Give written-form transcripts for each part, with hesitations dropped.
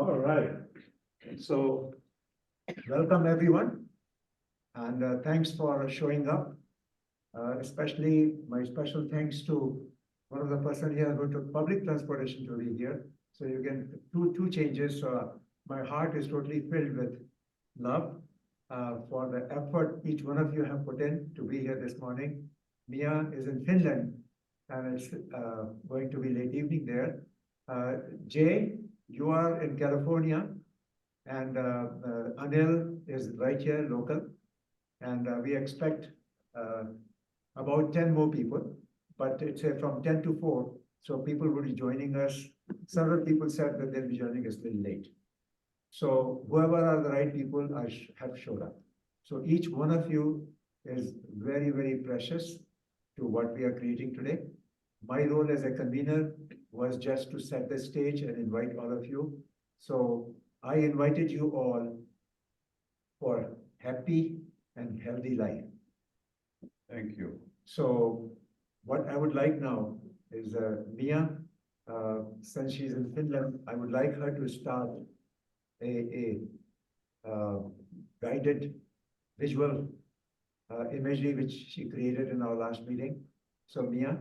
All right. So welcome everyone, and thanks for showing up. Especially my special thanks to one of the person here who took public transportation to be here. So you can two changes. So my heart is totally filled with love for the effort each one of you have put in to be here this morning. Mia is in Finland, and it's going to be late evening there. Jay, you are in California, and Anil is right here, local, and we expect about 10 more people, but it's from 10 to 4, so people will be joining us. Several people said that they'll be joining us a little late. So whoever are the right people have showed up. So each one of you is very, very precious to what we are creating today. My role as a convener was just to set the stage and invite all of you. So I invited you all for happy and healthy life. Thank you. So what I would like now is Mia, since she's in Finland, I would like her to start a guided visual imagery which she created in our last meeting. So Mia,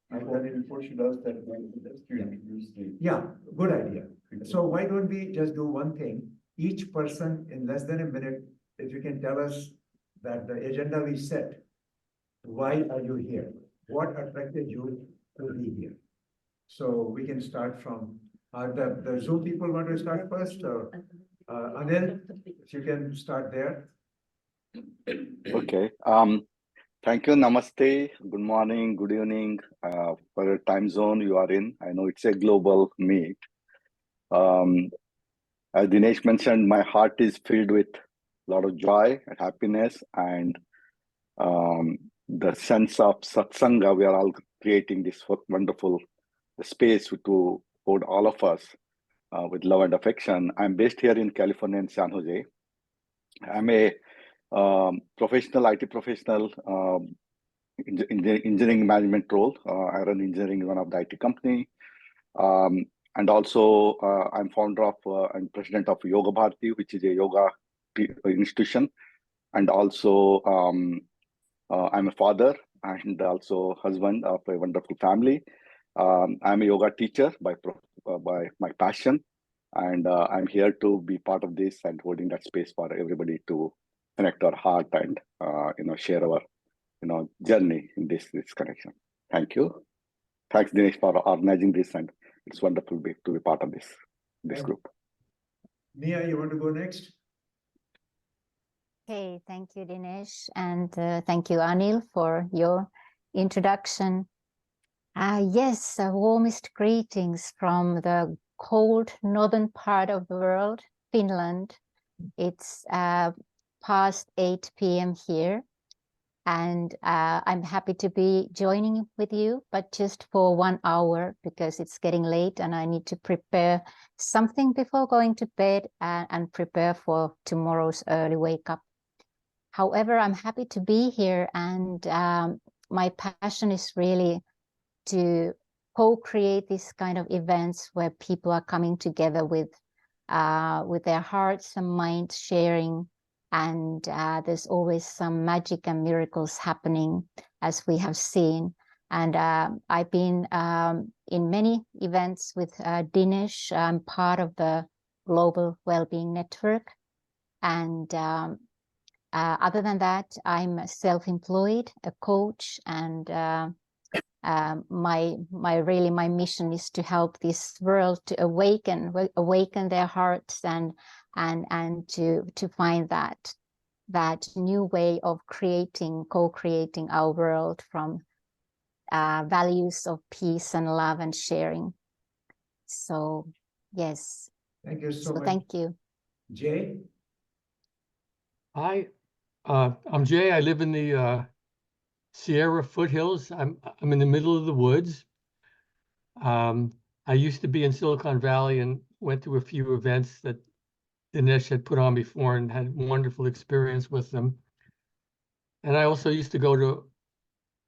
Before she does that, let's introduce the. Yeah, good idea. So why don't we just do one thing? Each person in less than a minute, if you can tell us that the agenda we set, why are you here? What attracted you to be here? So we can start from, the Zoom people want to start first, or Anil, if you can start there. Okay. Thank you. Namaste. Good morning. Good evening. For the time zone you are in, I know it's a global meet. As Dinesh mentioned, my heart is filled with a lot of joy and happiness, and the sense of satsanga. We are all creating this wonderful space to hold all of us with love and affection. I'm based here in California, in San Jose. I'm a professional, IT professional, in the engineering management role. I run engineering in one of the IT company. And also I'm founder of and president of Yoga Bharati, which is a yoga institution. And also I'm a father and also husband of a wonderful family. I'm a yoga teacher by my passion. And I'm here to be part of this and holding that space for everybody to connect our heart and share our journey in this connection. Thank you. Thanks, Dinesh, for organizing this, and it's wonderful to be part of this group. Mia, you want to go next? Okay, thank you, Dinesh, and thank you, Anil, for your introduction. Yes, warmest greetings from the cold northern part of the world, Finland. It's past 8 p.m. here, and I'm happy to be joining with you, but just for 1 hour because it's getting late and I need to prepare something before going to bed and prepare for tomorrow's early wake up. However, I'm happy to be here, and my passion is really to co-create this kind of events where people are coming together with their hearts and minds sharing, and there's always some magic and miracles happening, as we have seen. And I've been in many events with Dinesh. I'm part of the Global Wellbeing Network, and other than that, I'm self-employed, a coach, and my mission is to help this world to awaken their hearts and to find that new way of co-creating our world from values of peace and love and sharing. So yes. Thank you so much. Thank you. Jay? Hi, I'm Jay. I live in the Sierra foothills. I'm in the middle of the woods. I used to be in Silicon Valley and went to a few events that Dinesh had put on before and had wonderful experience with them. And I also used to go to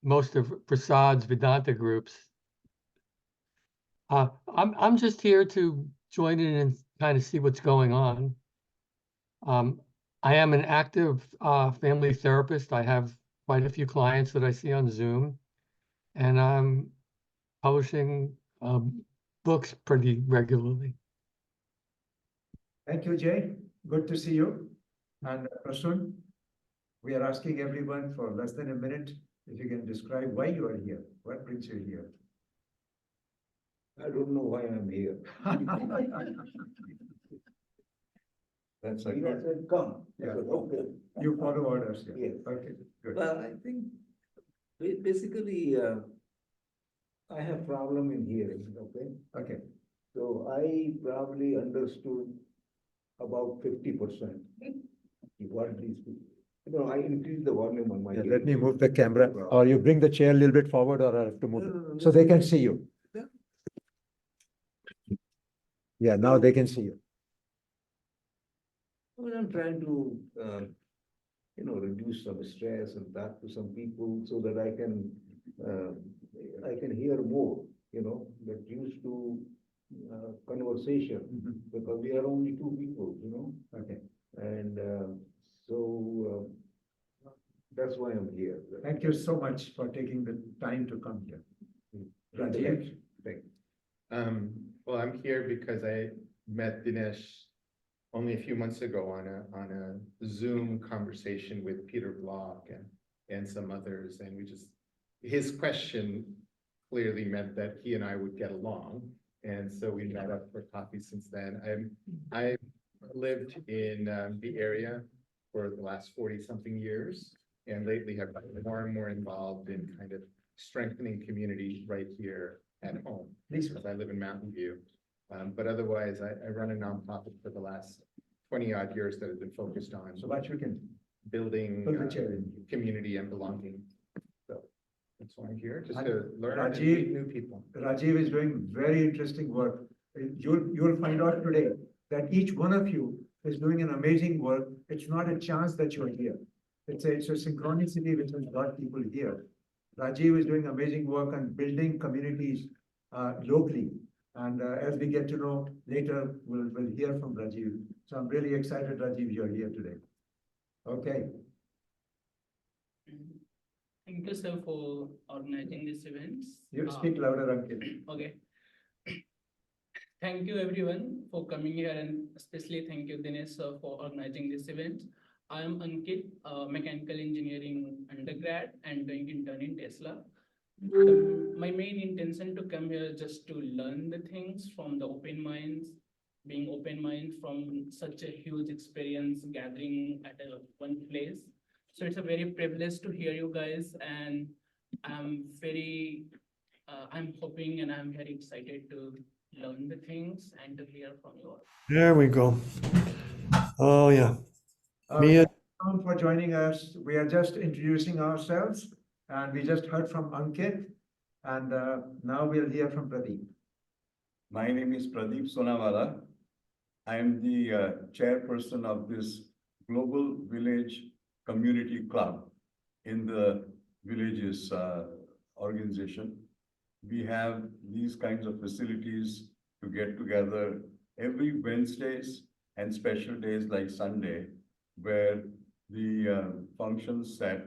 most of Prasad's Vedanta groups. I'm just here to join in and kind of see what's going on. I am an active family therapist. I have quite a few clients that I see on Zoom, and I'm publishing books pretty regularly. Thank you, Jay. Good to see you. And Prasun, we are asking everyone for less than a minute if you can describe why you are here. What brings you here? I don't know why I'm here. That's a good. Said, come. Yeah. Said, okay. You follow orders, yeah. Yes. Okay, good. Well, I think basically, I have problem in hearing, okay? Okay, So I probably understood about 50%. What these people, I increased the volume on my. yeah, hearing. let me move the camera, or you bring the chair a little bit forward, or I have to move No, it, no, no, so they can see you. Yeah. Yeah, now they can see you. Well, I'm trying to, reduce some stress and talk to some people so that I can hear more, that used to conversation, because we are only two people, Okay, and so that's why I'm here. thank you so much for taking the time to come here. Rajiv? Thank you. Well, I'm here because I met Dinesh only a few months ago on a Zoom conversation with Peter Block and some others, and his question clearly meant that he and I would get along, and so we met up for coffee since then. I lived in the area for the last 40-something years, and lately have gotten more and more involved in kind of strengthening community right here at home, because I live in Mountain View. But otherwise, I run a nonprofit for the last 20-odd years that has been focused on So what you can, building put the chair in. community and belonging. So that's why I'm here, just And to learn and Rajiv- meet new people. Rajiv is doing very interesting work. You'll find out today that each one of you is doing an amazing work. It's not a chance that you're here. It's a synchronicity which has got people here. Rajiv is doing amazing work on building communities locally. And as we get to know later, we'll hear from Rajiv. So I'm really excited, Rajiv, you're here today. Okay, Thank you, sir, for organizing these events. you speak louder, Ankit. Okay. Thank you, everyone, for coming here, and especially thank you, Dinesh, sir, for organizing this event. I am Ankit, mechanical engineering undergrad and doing intern in Tesla. My main intention to come here is just to learn the things from the open minds, being open mind from such a huge experience gathering at one place. So it's a very privilege to hear you guys, and I'm hoping and I'm very excited to learn the things and to hear from you all. There we go. Oh, yeah. Mia, Thank you for joining us. We are just introducing ourselves, and we just heard from Ankit, and now we'll hear from Pradeep. My name is Pradeep Sonawala. I am the chairperson of this Global Village Community Club in the Villages organization. We have these kinds of facilities to get together every Wednesdays and special days like Sunday, where the functions that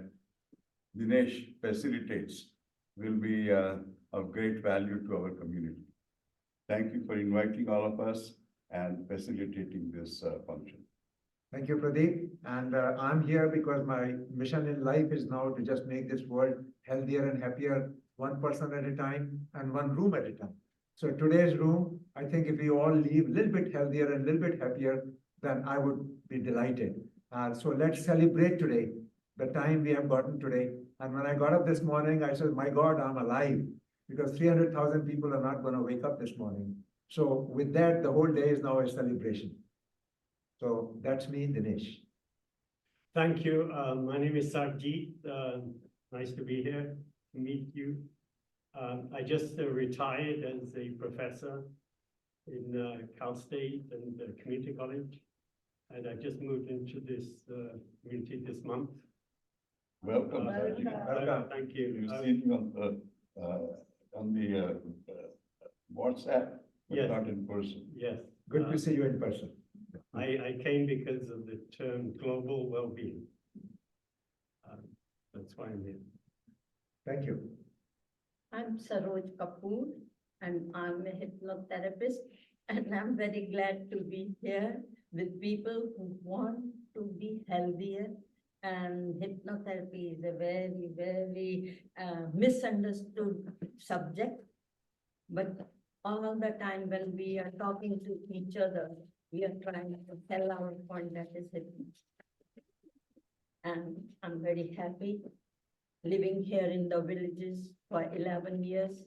Dinesh facilitates will be of great value to our community. Thank you for inviting all of us and facilitating this function. Thank you, Pradeep. And I'm here because my mission in life is now to just make this world healthier and happier, one person at a time and one room at a time. So today's room, I think if we all leave a little bit healthier and a little bit happier, then I would be delighted. So let's celebrate today, the time we have gotten today. And when I got up this morning, I said, my God, I'm alive, because 300,000 people are not going to wake up this morning. So with that, the whole day is now a celebration. So that's me, Dinesh. Thank you. My name is Sarjeet. Nice to be here to meet you. I just retired as a professor in Cal State and Community College. And I just moved into this community this month. Welcome. Welcome. Thank you. You're sitting on the WhatsApp, but Yes. not in person. Yes. Good to see you in person. I came because of the term global well-being. That's why I'm here. Thank you. I'm Saroj Kapoor and I'm a hypnotherapist and I'm very glad to be here with people who want to be healthier. And hypnotherapy is a very, very misunderstood subject. But all the time when we are talking to each other, we are trying to tell our point that is hypnosis. And I'm very happy living here in the villages for 11 years.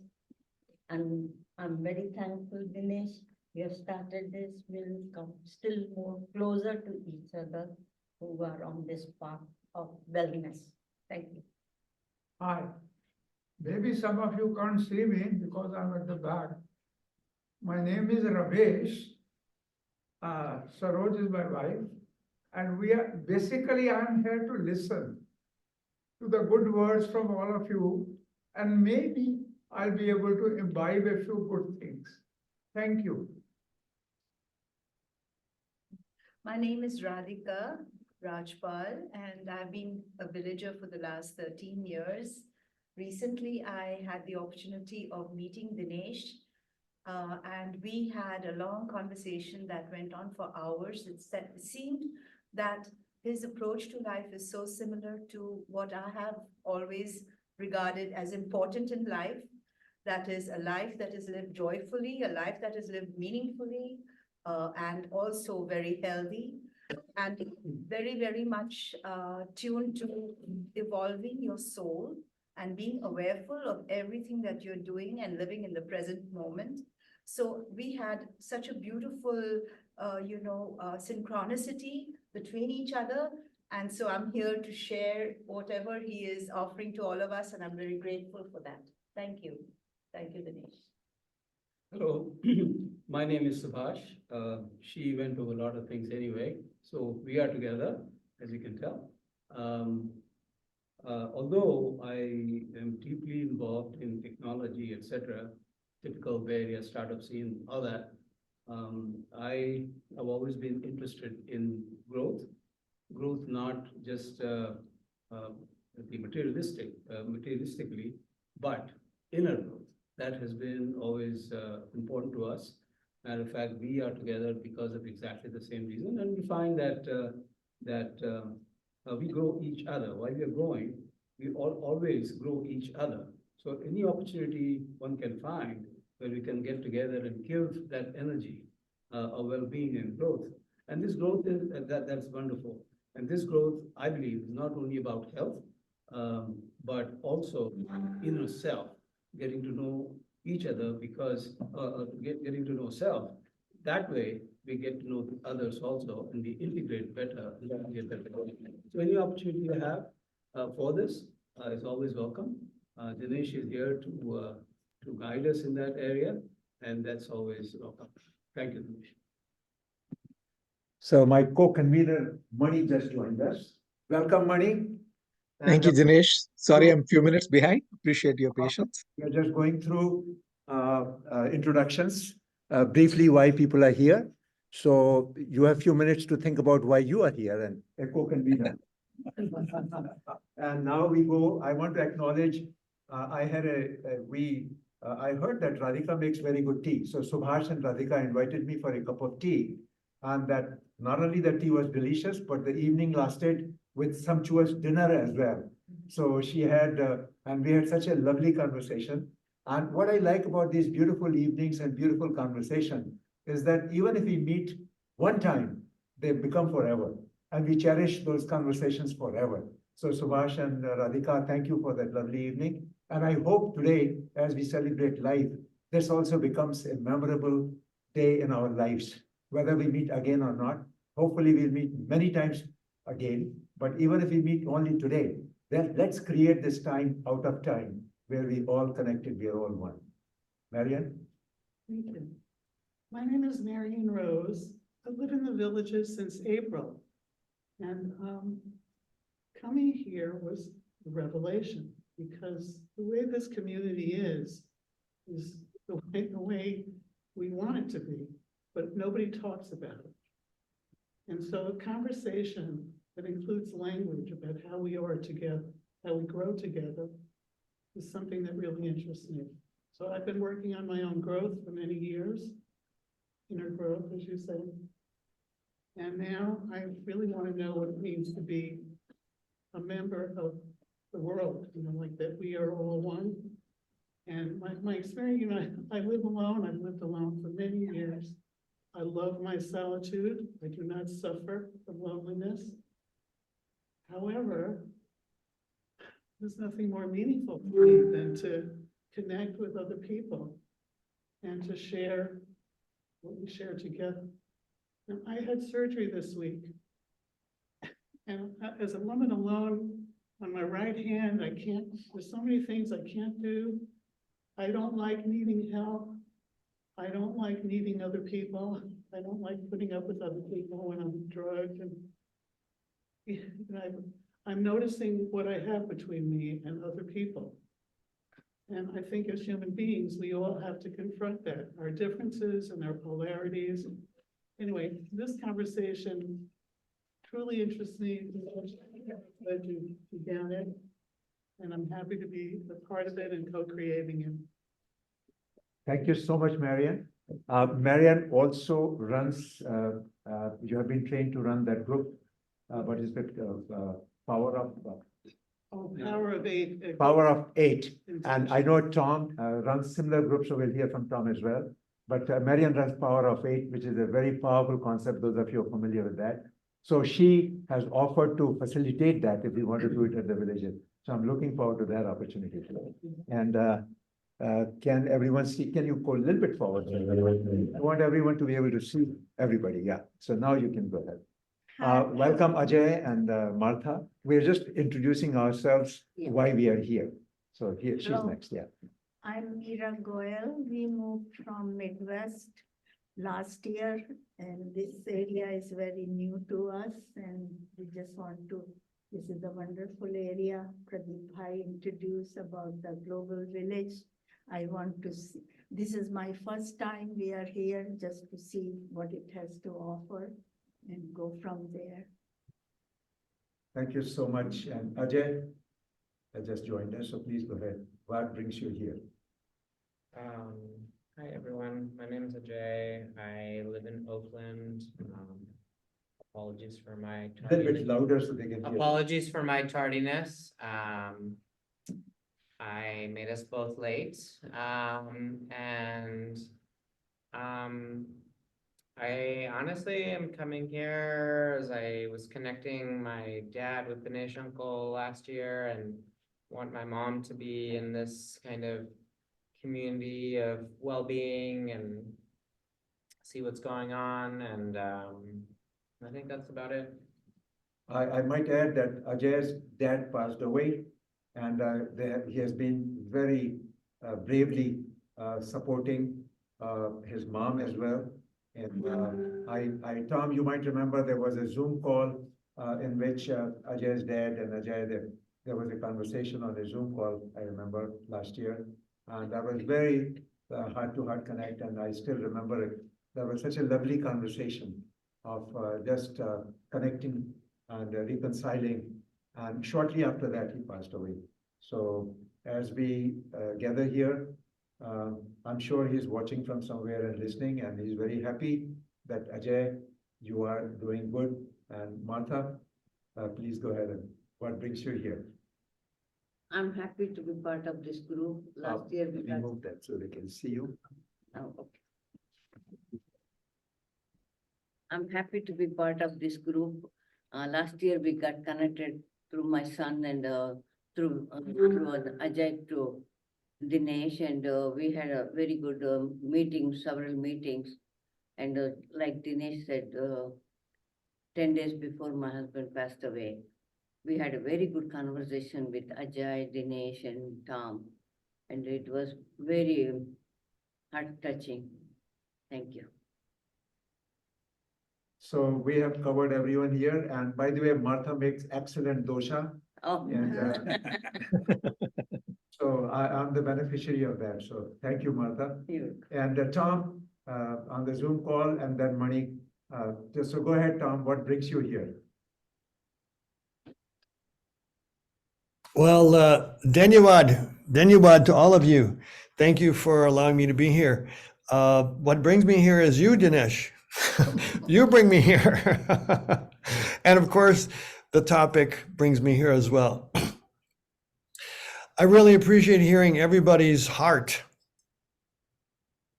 And I'm very thankful, Dinesh. We have started this, we'll come still more closer to each other who are on this path of wellness. Thank you. Hi. Maybe some of you can't see me because I'm at the back. My name is Ramesh. Saroj is my wife. And I'm here to listen to the good words from all of you. And maybe I'll be able to imbibe a few good things. Thank you. My name is Radhika Rajpal, and I've been a villager for the last 13 years. Recently, I had the opportunity of meeting Dinesh, and we had a long conversation that went on for hours. It seemed that his approach to life is so similar to what I have always regarded as important in life. That is a life that is lived joyfully, a life that is lived meaningfully, and also very healthy, and very, very much tuned to evolving your soul and being awareful of everything that you're doing and living in the present moment. So we had such a beautiful, synchronicity between each other. And so I'm here to share whatever he is offering to all of us, and I'm very grateful for that. Thank you. Thank you, Dinesh. Hello, my name is Subhash. She went over a lot of things anyway, so we are together, as you can tell. Although I am deeply involved in technology, etc., typical Bay Area startup scene, all that, I have always been interested in growth. Growth not just the materialistically, but inner growth. That has been always important to us. Matter of fact, we are together because of exactly the same reason, and we find that we grow each other. While we are growing, we always grow each other. So any opportunity one can find where we can get together and give that energy of well-being and growth. And this growth is that's wonderful. And this growth, I believe, is not only about health, but also inner self. Getting to know each other because getting to know self. That way, we get to know the others also, and we integrate better. And get better. So any opportunity you have for this is always welcome. Dinesh is here to guide us in that area, and that's always welcome. Thank you, Dinesh. So my co-convener, Mani, just joined us. Welcome, Mani. Thank you, Dinesh. Sorry, I'm a few minutes behind. Appreciate your patience. We're just going through introductions, briefly why people are here. So you have a few minutes to think about why you are here and a co-convener. And now we go, I want to acknowledge, I heard that Radhika makes very good tea. So Subhash and Radhika invited me for a cup of tea. And that not only the tea was delicious, but the evening lasted with sumptuous dinner as well. So she had, and we had such a lovely conversation. And what I like about these beautiful evenings and beautiful conversation is that even if we meet one time, they become forever. And we cherish those conversations forever. So Subhash and Radhika, thank you for that lovely evening. And I hope today, as we celebrate life, this also becomes a memorable day in our lives, whether we meet again or not. Hopefully we'll meet many times again, but even if we meet only today, then let's create this time out of time where we all connected, we are all one. Marian? Thank you. My name is Marian Rose. I live in the villages since April. And coming here was a revelation because the way this community is the way we want it to be. but nobody talks about it. And so a conversation that includes language about how we are together, how we grow together, is something that really interests me. So I've been working on my own growth for many years, inner growth, as you say. And now I really want to know what it means to be a member of the world, like that we are all one. And my experience, I live alone. I've lived alone for many years. I love my solitude. I do not suffer from loneliness. However, there's nothing more meaningful for me than to connect with other people and to share what we share together. And I had surgery this week. And as a woman alone, on my right hand, there's so many things I can't do. I don't like needing help. I don't like needing other people. I don't like putting up with other people when I'm drugged. And I'm noticing what I have between me and other people. And I think as human beings, we all have to confront that, our differences and our polarities. Anyway, this conversation truly interests me. Glad you began it. And I'm happy to be a part of it and co-creating it. Thank you so much, Marianne. Marianne also runs, you have been trained to run that group. What is it? Power of Power of Eight. Power of Eight. And I know Tom runs similar groups, so we'll hear from Tom as well. But Marianne runs Power of Eight, which is a very powerful concept. Those of you are familiar with that. So she has offered to facilitate that if we want to do it at the villages. So I'm looking forward to that opportunity. And can everyone see? Can you go a little bit forward? I want everyone to be able to see everybody. Yeah. So now you can go ahead. Welcome, Ajay and Martha. We're just introducing ourselves, why we are here. So here, she's Hello. next. Yeah. I'm Meera Goyal. We moved from Midwest last year, and this area is very new to us, and we just want to, this is a wonderful area. Pradeep Bhai introduced about the global village. I want to see, this is my first time we are here just to see what it has to offer and go from there. Thank you so much. And Ajay has just joined us, so please go ahead. What brings you here? Hi, everyone. My name is Ajay. I live in Oakland. Apologies for my A little bit tardiness. louder so they can hear. Apologies for my tardiness. I made us both late. I honestly am coming here as I was connecting my dad with Dinesh uncle last year and want my mom to be in this kind of community of well-being and see what's going on. And I think that's about it. I might add that Ajay's dad passed away, and he has been very bravely supporting his mom as well. And Tom, you might remember there was a Zoom call in which Ajay's dad and Ajay, there was a conversation on a Zoom call, I remember last year. And that was very heart-to-heart connect, and I still remember it. That was such a lovely conversation of just connecting and reconciling. And shortly after that, he passed away. So as we gather here, I'm sure he's watching from somewhere and listening, and he's very happy that Ajay, you are doing good. And Martha, please go ahead. And what brings you here? I'm happy to be part of this group. Last year we got. Remove that so they can see you. Oh, okay. I'm happy to be part of this group. Last year we got connected through my son and through Ajay to Dinesh, and we had a very good meeting, several meetings. And like Dinesh said, 10 days before my husband passed away, we had a very good conversation with Ajay, Dinesh, and Tom. And it was very heart-touching. Thank you. So we have covered everyone here. And by the way, Martha makes excellent dosha. Oh. And, so I'm the beneficiary of that. So thank you, Martha. And Tom, on the Zoom call, and then Mani. So go ahead, Tom, what brings you here? Well, Dhanyawad to all of you. Thank you for allowing me to be here. What brings me here is you, Dinesh. You bring me here. And of course, the topic brings me here as well. I really appreciate hearing everybody's heart.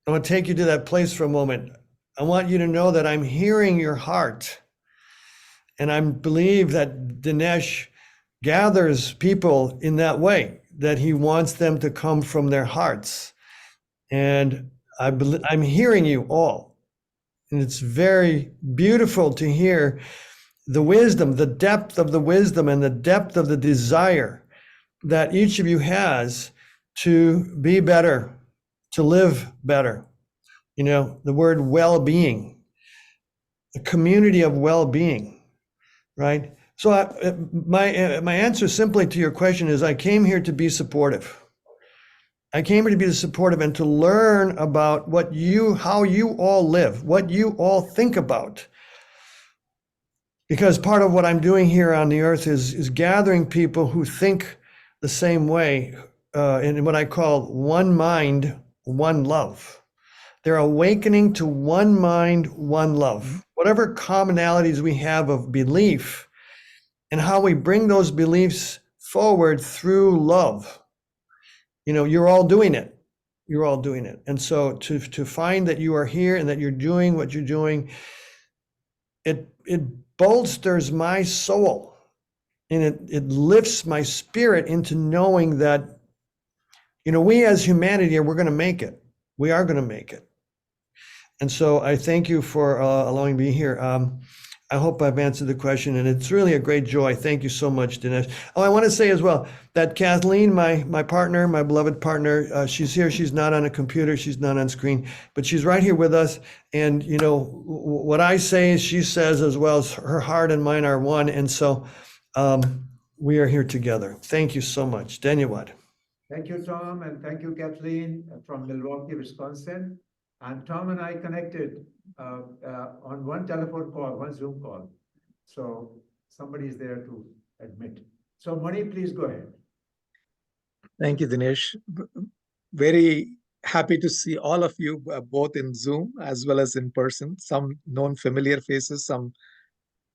I want to take you to that place for a moment. I want you to know that I'm hearing your heart. And I believe that Dinesh gathers people in that way, that he wants them to come from their hearts. And I'm hearing you all. And it's very beautiful to hear the wisdom, the depth of the wisdom and the depth of the desire that each of you has to be better, to live better. You know, the word well-being, a community of well-being, right? So my answer simply to your question is I came here to be supportive. I came here to be supportive and to learn about how you all live, what you all think about. Because part of what I'm doing here on the earth is gathering people who think the same way, in what I call one mind, one love. They're awakening to one mind, one love. Whatever commonalities we have of belief and how we bring those beliefs forward through love. You know, you're all doing it. You're all doing it. And so to find that you are here and that you're doing what you're doing, it bolsters my soul and it lifts my spirit into knowing that, you know, we as humanity, we're going to make it. We are going to make it. And so I thank you for allowing me here. I hope I've answered the question, and it's really a great joy. Thank you so much, Dinesh. Oh, I want to say as well that Kathleen, my partner, my beloved partner, she's here. She's not on a computer. She's not on screen, but she's right here with us. And, you know, what I say, she says as well. As her heart and mine are one. And so we are here together. Thank you so much. Dhanyawad. Thank you, Tom, and thank you, Kathleen, from Milwaukee, Wisconsin. And Tom and I connected on one telephone call, one Zoom call. So somebody is there to admit. So Mani, please go ahead. Thank you, Dinesh. Very happy to see all of you, both in Zoom as well as in person. Some known familiar faces, some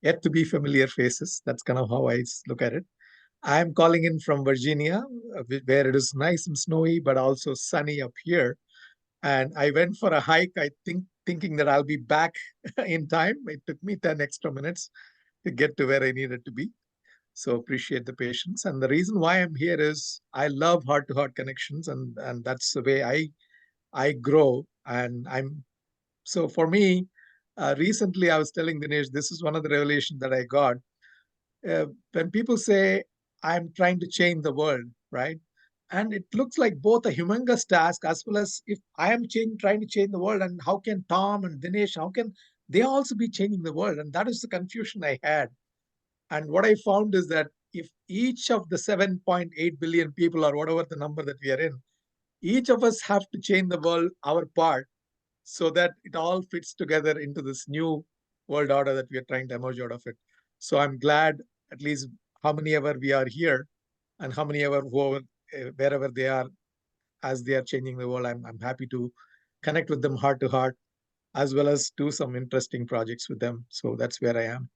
yet to be familiar faces. That's kind of how I look at it. I'm calling in from Virginia, where it is nice and snowy, but also sunny up here. And I went for a hike, thinking that I'll be back in time. It took me 10 extra minutes to get to where I needed to be. So appreciate the patience. And the reason why I'm here is I love heart-to-heart connections, and that's the way I grow. And so for me, recently I was telling Dinesh, this is one of the revelations that I got. When people say, I'm trying to change the world, right? And it looks like both a humongous task as well as if I am trying to change the world, and how can Tom and Dinesh, how can they also be changing the world? And that is the confusion I had. And what I found is that if each of the 7.8 billion people, or whatever the number that we are in, each of us have to change the world, our part, so that it all fits together into this new world order that we are trying to emerge out of it. So I'm glad at least how many ever we are here and how many ever wherever they are, as they are changing the world, I'm happy to connect with them heart to heart, as well as do some interesting projects with them. So that's where I am.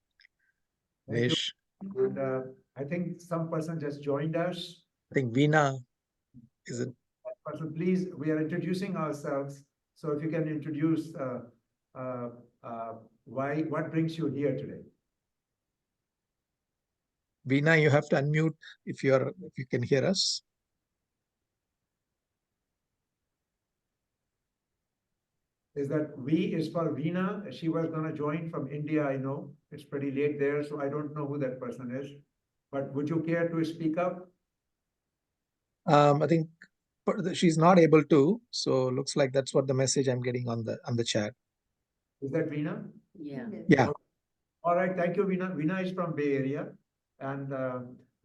Nish. And I think some person just joined us. I think Veena, is it? Person, please, we are introducing ourselves. So if you can introduce what brings you here today? Veena, you have to unmute if you can hear us. Is that V is for Veena? She was going to join from India, I know. It's pretty late there, so I don't know who that person is. But would you care to speak up? I think she's not able to, so looks like that's what the message I'm getting on the chat. Is that Veena? Yeah. Yeah. All right, thank you, Veena. Veena is from Bay Area, and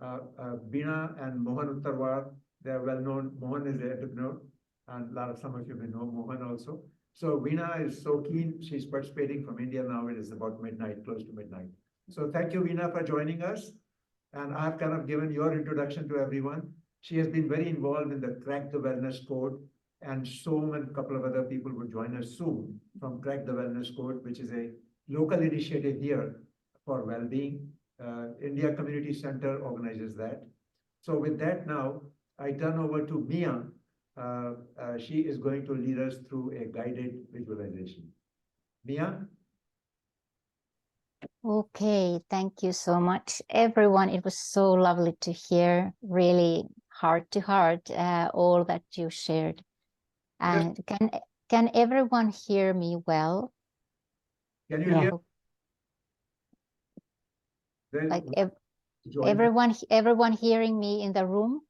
Veena and Mohan Uttarwar, they are well known. Mohan is an entrepreneur, and some of you may know Mohan also. So Veena is so keen, she's participating from India now, it is about midnight, close to midnight. So thank you, Veena, for joining us. And I've kind of given your introduction to everyone. She has been very involved in the Crack the Wellness Code, and Som and a couple of other people will join us soon from Crack the Wellness Code, which is a local initiative here for well-being. India Community Center organizes that. So with that now, I turn over to Mia. She is going to lead us through a guided visualization. Mia? Okay, thank you so much, everyone. It was so lovely to hear, really heart to heart, all that you shared. And can everyone hear me well? Can you hear? Like everyone hearing me in the room?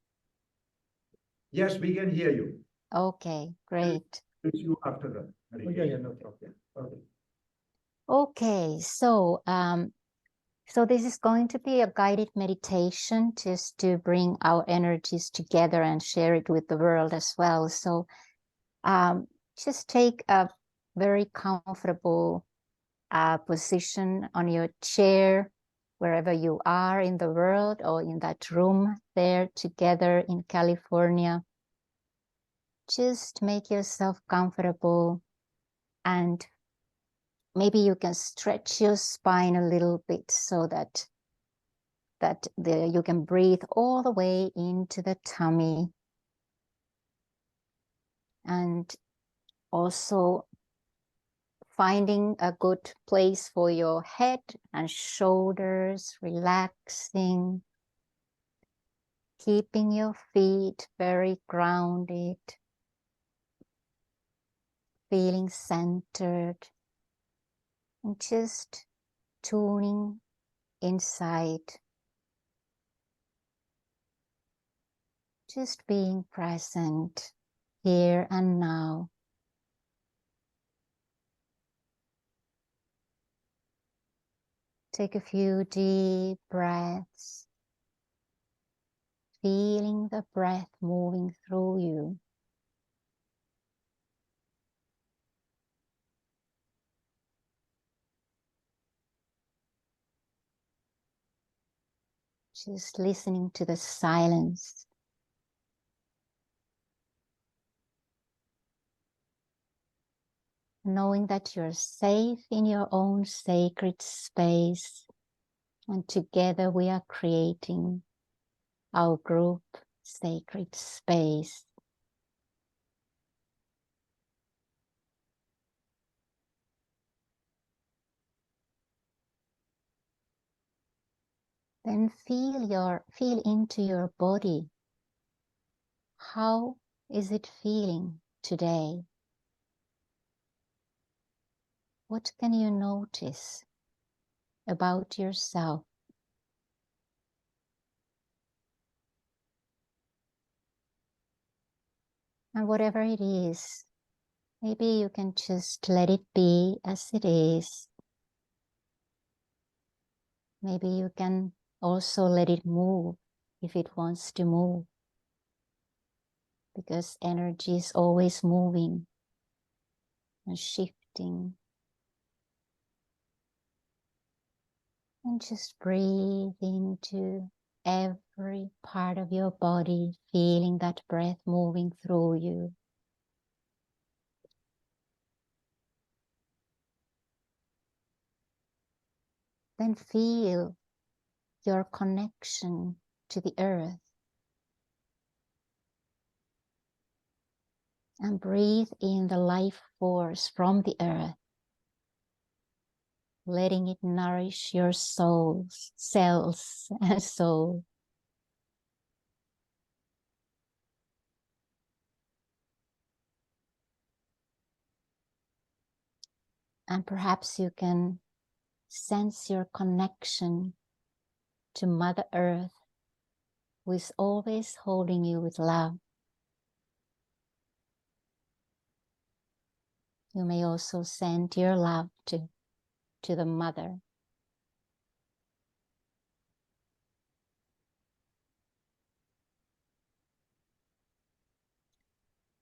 Yes, we can hear you. Okay, great. It's you after that. Yeah, no problem. Okay. Okay, so so this is going to be a guided meditation just to bring our energies together and share it with the world as well. So just take a very comfortable position on your chair, wherever you are in the world or in that room there together in California. Just make yourself comfortable, and maybe you can stretch your spine a little bit so that you can breathe all the way into the tummy. And also finding a good place for your head and shoulders, relaxing, keeping your feet very grounded, feeling centered, and just tuning inside. Just being present here and now. Take a few deep breaths, feeling the breath moving through you. Just listening to the silence. Knowing that you're safe in your own sacred space, and together we are creating our group sacred space. Then feel into your body. How is it feeling today? What can you notice about yourself? And whatever it is, maybe you can just let it be as it is. Maybe you can also let it move if it wants to move, because energy is always moving and shifting. And just breathe into every part of your body, feeling that breath moving through you. Then feel your connection to the earth. And breathe in the life force from the earth, letting it nourish your souls, cells and soul. And perhaps you can sense your connection to Mother Earth, who is always holding you with love. You may also send your love to the Mother.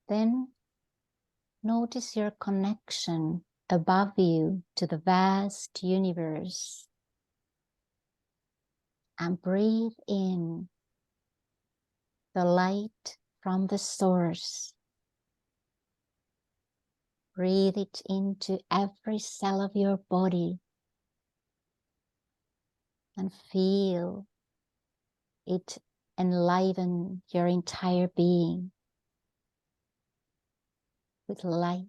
Then Notice your connection above you to the vast universe. And breathe in the light from the source. Breathe it into every cell of your body and feel it enliven your entire being with light.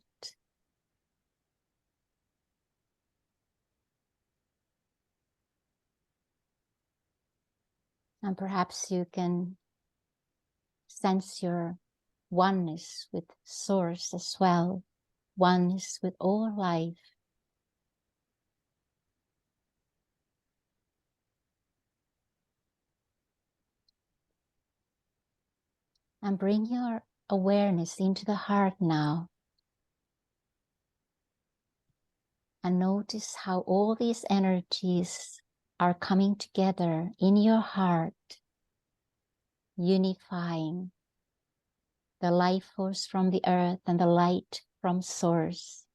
And perhaps you can sense your oneness with Source as well, oneness with all life. And bring your awareness into the heart now. And notice how all these energies are coming together in your heart, unifying the life force from the earth and the light from Source,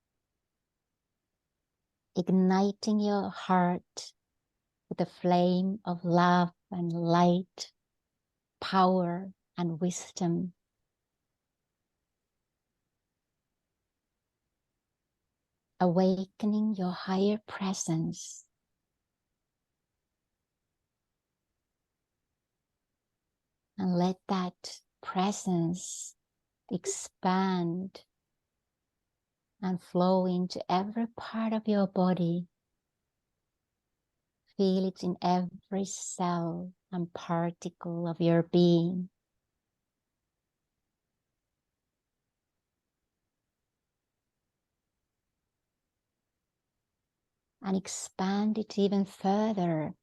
igniting your heart with the flame of love and light, power and wisdom. Awakening your higher presence. And let that presence expand and flow into every part of your body. Feel it in every cell and particle of your being. And expand it even further.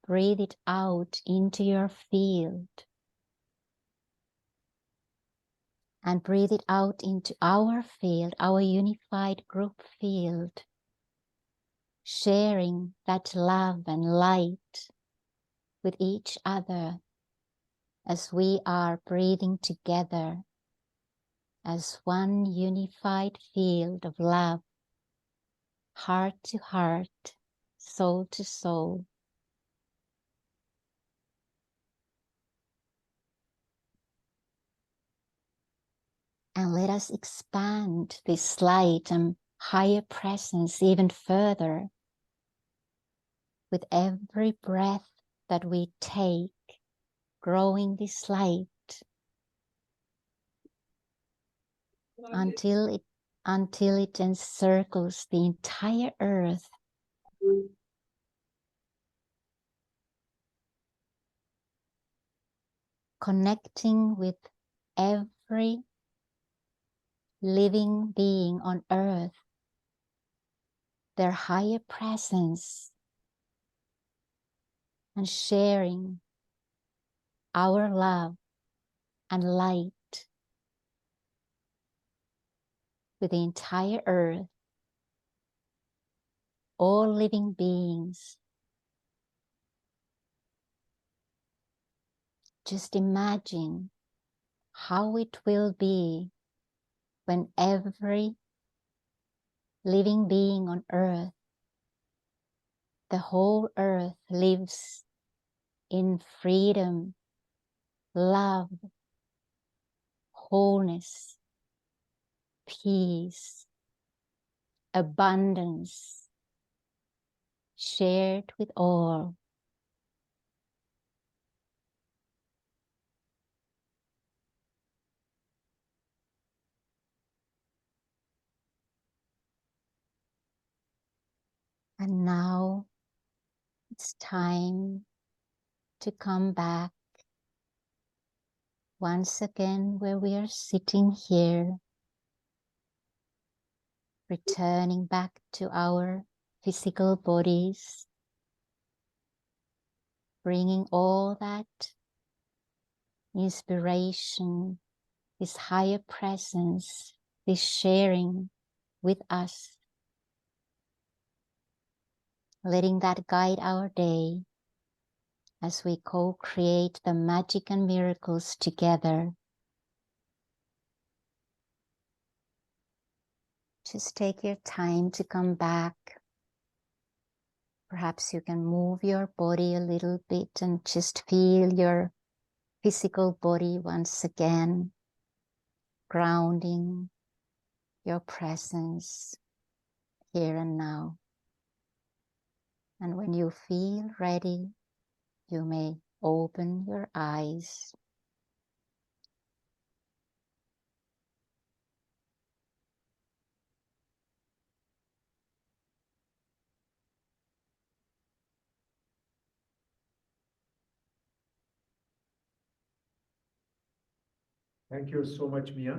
Breathe it out into your field. And breathe it out into our field, our unified group field. Sharing that love and light with each other as we are breathing together as one unified field of love, heart to heart, soul to soul. And let us expand this light and higher presence even further with every breath that we take, growing this light until it encircles the entire earth. Connecting with every living being on earth, their higher presence, and sharing our love and light with the entire earth, all living beings. Just imagine how it will be when every living being on earth, the whole earth, lives in freedom, love, wholeness, peace, abundance, shared with all. And now it's time to come back once again where we are sitting here, returning back to our physical bodies, bringing all that inspiration, this higher presence, this sharing with us, letting that guide our day as we co-create the magic and miracles together. Just take your time to come back. Perhaps you can move your body a little bit and just feel your physical body once again, grounding your presence here and now. And when you feel ready, you may open your eyes. Thank you so much, Mia.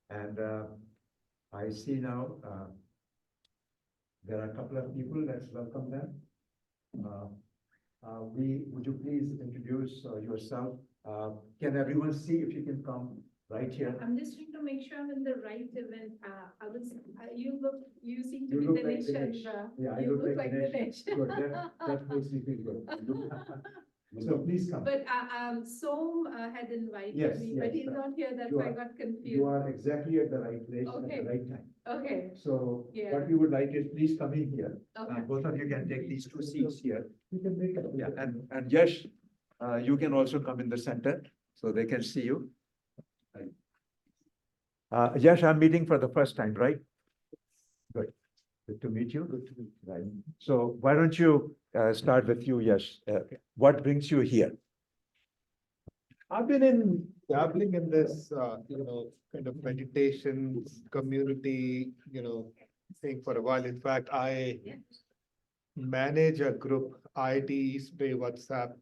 And I see now there are a couple of people. Let's welcome them. Would you please introduce yourself? Can everyone see if you can come right here? I'm just trying to make sure I'm in the right event. You seem to You be look like Dinesh and Dinesh. Yeah, I you look like Dinesh. Dinesh. Good, that makes me feel good. So please come. But Som had invited Yes, me, yes. but he's not here, that's You why I are- got confused. You are exactly at the right place at Okay. the right time. Okay, So Yeah. what we would like is please come in here. Okay. Both of you can take these two seats here. You can make it. Yeah, and Yash, you can also come in the center so they can see you. Yash, I'm meeting for the first time, right? Good. Good to meet you. Good to meet you. Right. So why don't you start with you, Yash? What brings you here? I've been dabbling in this, kind of meditation community, thing for a while. In fact, I manage a group, IIT East Bay WhatsApp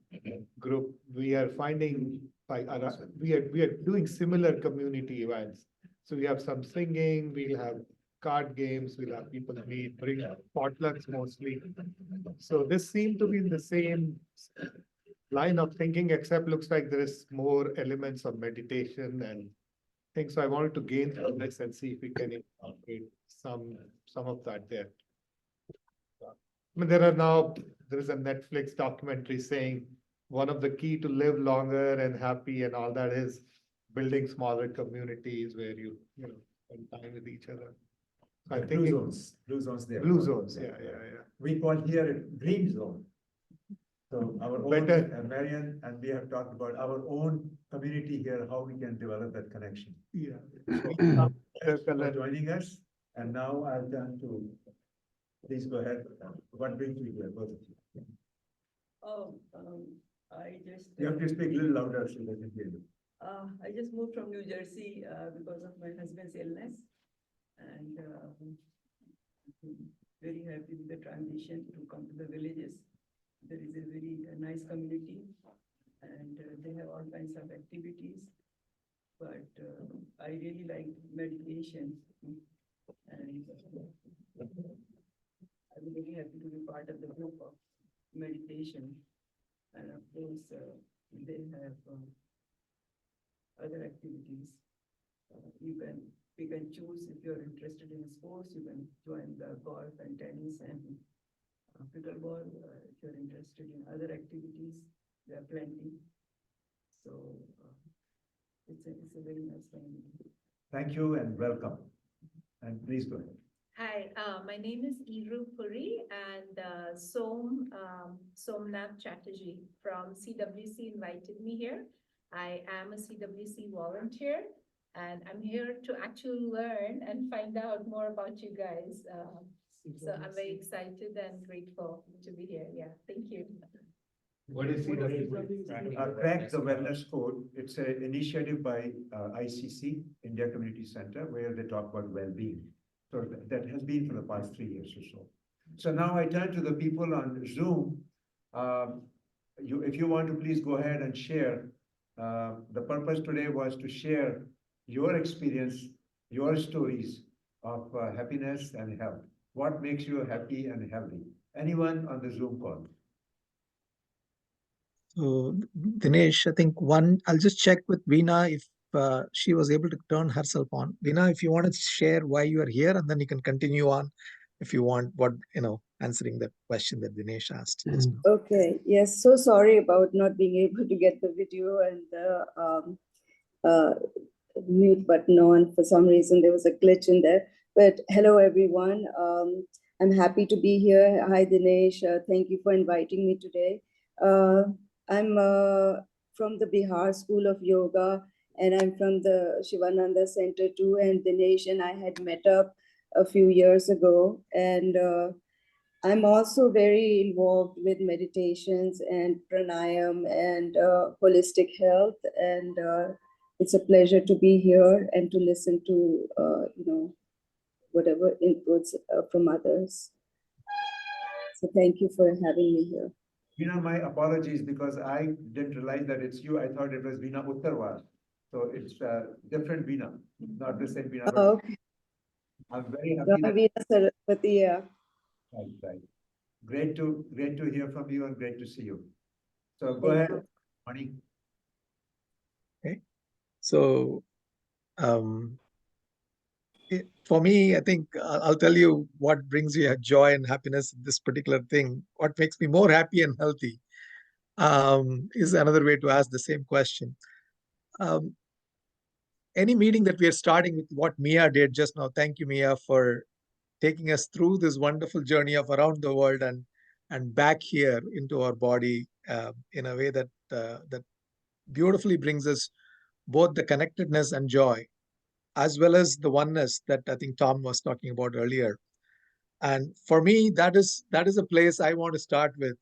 group. We are finding, we are doing similar community events. So we have some singing, we'll have card games, we'll have people meet, bring potlucks mostly. So this seemed to be in the same line of thinking, except looks like there is more elements of meditation and things. So I wanted to gain from this and see if we can incorporate some of that there. I mean, there is a Netflix documentary saying one of the key to live longer and happy and all that is building smaller communities where you spend time with each other. So I think Blue zones there. Blue zones, yeah. We call here a green zone. So our own, Marian, and we have talked about our own community here, how we can develop that connection. Yeah. Thanks for joining us. And now I'll turn to, please go ahead. What brings you here, both of you? I just. You have to speak a little louder so they can hear you. I just moved from New Jersey because of my husband's illness. And very happy with the transition to come to the villages. There is a very nice community and they have all kinds of activities. But I really like meditation and I'm very happy to be part of the group of meditation. And of course, they have other activities. We can choose if you're interested in sports, you can join the golf and tennis and pickleball. If you're interested in other activities, there are plenty. So it's a very nice thing. Thank you and welcome. And please go ahead. Hi, my name is Iru Puri and Somnath Chatterjee from CWC invited me here. I am a CWC volunteer and I'm here to actually learn and find out more about you guys. So I'm very excited and grateful to be here. Yeah, thank you. What is Crack the Wellness Code? It's an initiative by ICC, India Community Center, where they talk about well-being. So that has been for the past 3 years or so. So now I turn to the people on Zoom. If you want to please go ahead and share. The purpose today was to share your experience, your stories of happiness and health. What makes you happy and healthy? Anyone on the Zoom call? So Dinesh, I think I'll just check with Veena if she was able to turn herself on. Veena, if you want to share why you are here, and then you can continue on if you want, answering the question that Dinesh asked. Okay, yes, so sorry about not being able to get the video and mute button on. For some reason, there was a glitch in there. But hello, everyone. I'm happy to be here. Hi, Dinesh. Thank you for inviting me today. I'm from the Bihar School of Yoga, and I'm from the Shivananda Center too. And Dinesh and I had met up a few years ago. And I'm also very involved with meditations and pranayam and holistic health. And it's a pleasure to be here and to listen to, whatever inputs from others. So thank you for having me here. Veena, my apologies because I didn't realize that it's you. I thought it was Veena Uttarwar. So it's different Veena, not the same Veena. Oh, okay. I'm very No, happy that. Veena Saraswati, yeah. Right. Great to hear from you and great to see you. So go Thank ahead, you. Mani. Okay. So for me, I think I'll tell you what brings you joy and happiness in this particular thing. What makes me more happy and healthy is another way to ask the same question. Any meeting that we are starting with what Mia did just now, thank you, Mia, for taking us through this wonderful journey of around the world and back here into our body in a way that that beautifully brings us both the connectedness and joy, as well as the oneness that I think Tom was talking about earlier. And for me, that is a place I want to start with,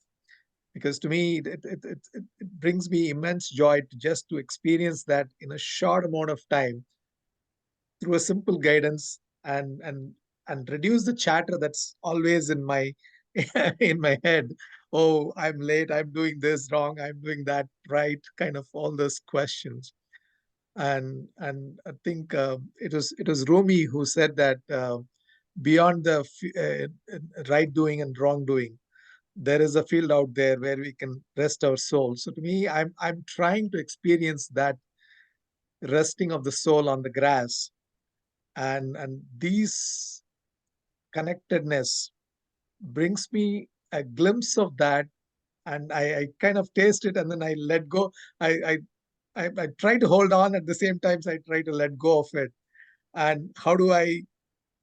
because to me, it brings me immense joy to just to experience that in a short amount of time through a simple guidance and reduce the chatter that's always in my in my head. Oh, I'm late, I'm doing this wrong, I'm doing that right, kind of all those questions. And I think it was Rumi who said that beyond the right doing and wrong doing, there is a field out there where we can rest our soul. So to me, I'm trying to experience that resting of the soul on the grass, and these connectedness brings me a glimpse of that, and I kind of taste it and then I let go. I try to hold on, at the same time I try to let go of it. And how do I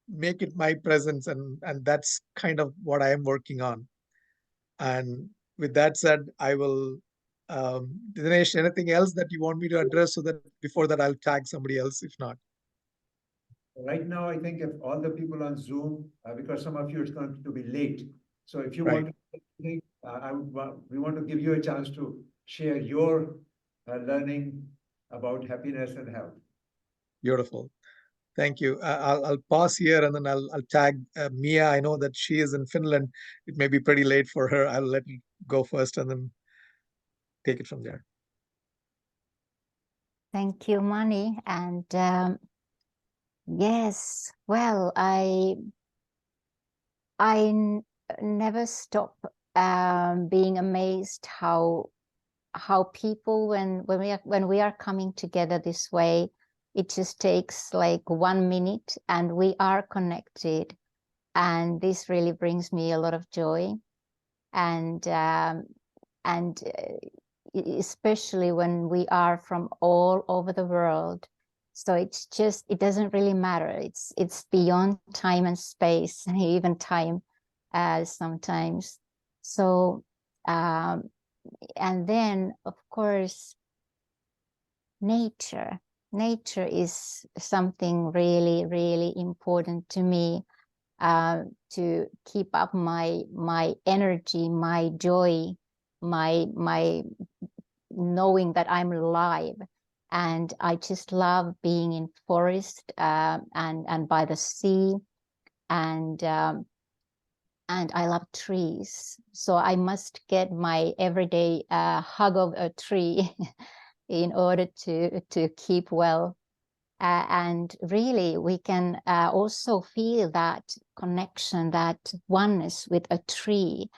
make it my presence? And that's kind of what I am working on. And with that said, I will, Dinesh, anything else that you want me to address, so that before that I'll tag somebody else if not? Right now, I think if all the people on Zoom, because some of you it's going to be late. So if you Right. want to, we want to give you a chance to share your learning about happiness and health. Beautiful. Thank you. I'll pause here and then I'll tag Mia. I know that she is in Finland. It may be pretty late for her. I'll let you go first and then take it from there. Thank you, Mani. And yes, well, I never stop being amazed how people, when we are coming together this way, it just takes like 1 minute and we are connected, and this really brings me a lot of joy. And especially when we are from all over the world, so it's just, it doesn't really matter, it's beyond time and space, even time sometimes. So and then of course nature is something really, really important to me, to keep up my energy, my joy, my knowing that I'm alive. And I just love being in forest and by the sea, and I love trees. So I must get my everyday hug of a tree in order to keep well. And really, we can also feel that connection, that oneness with a tree.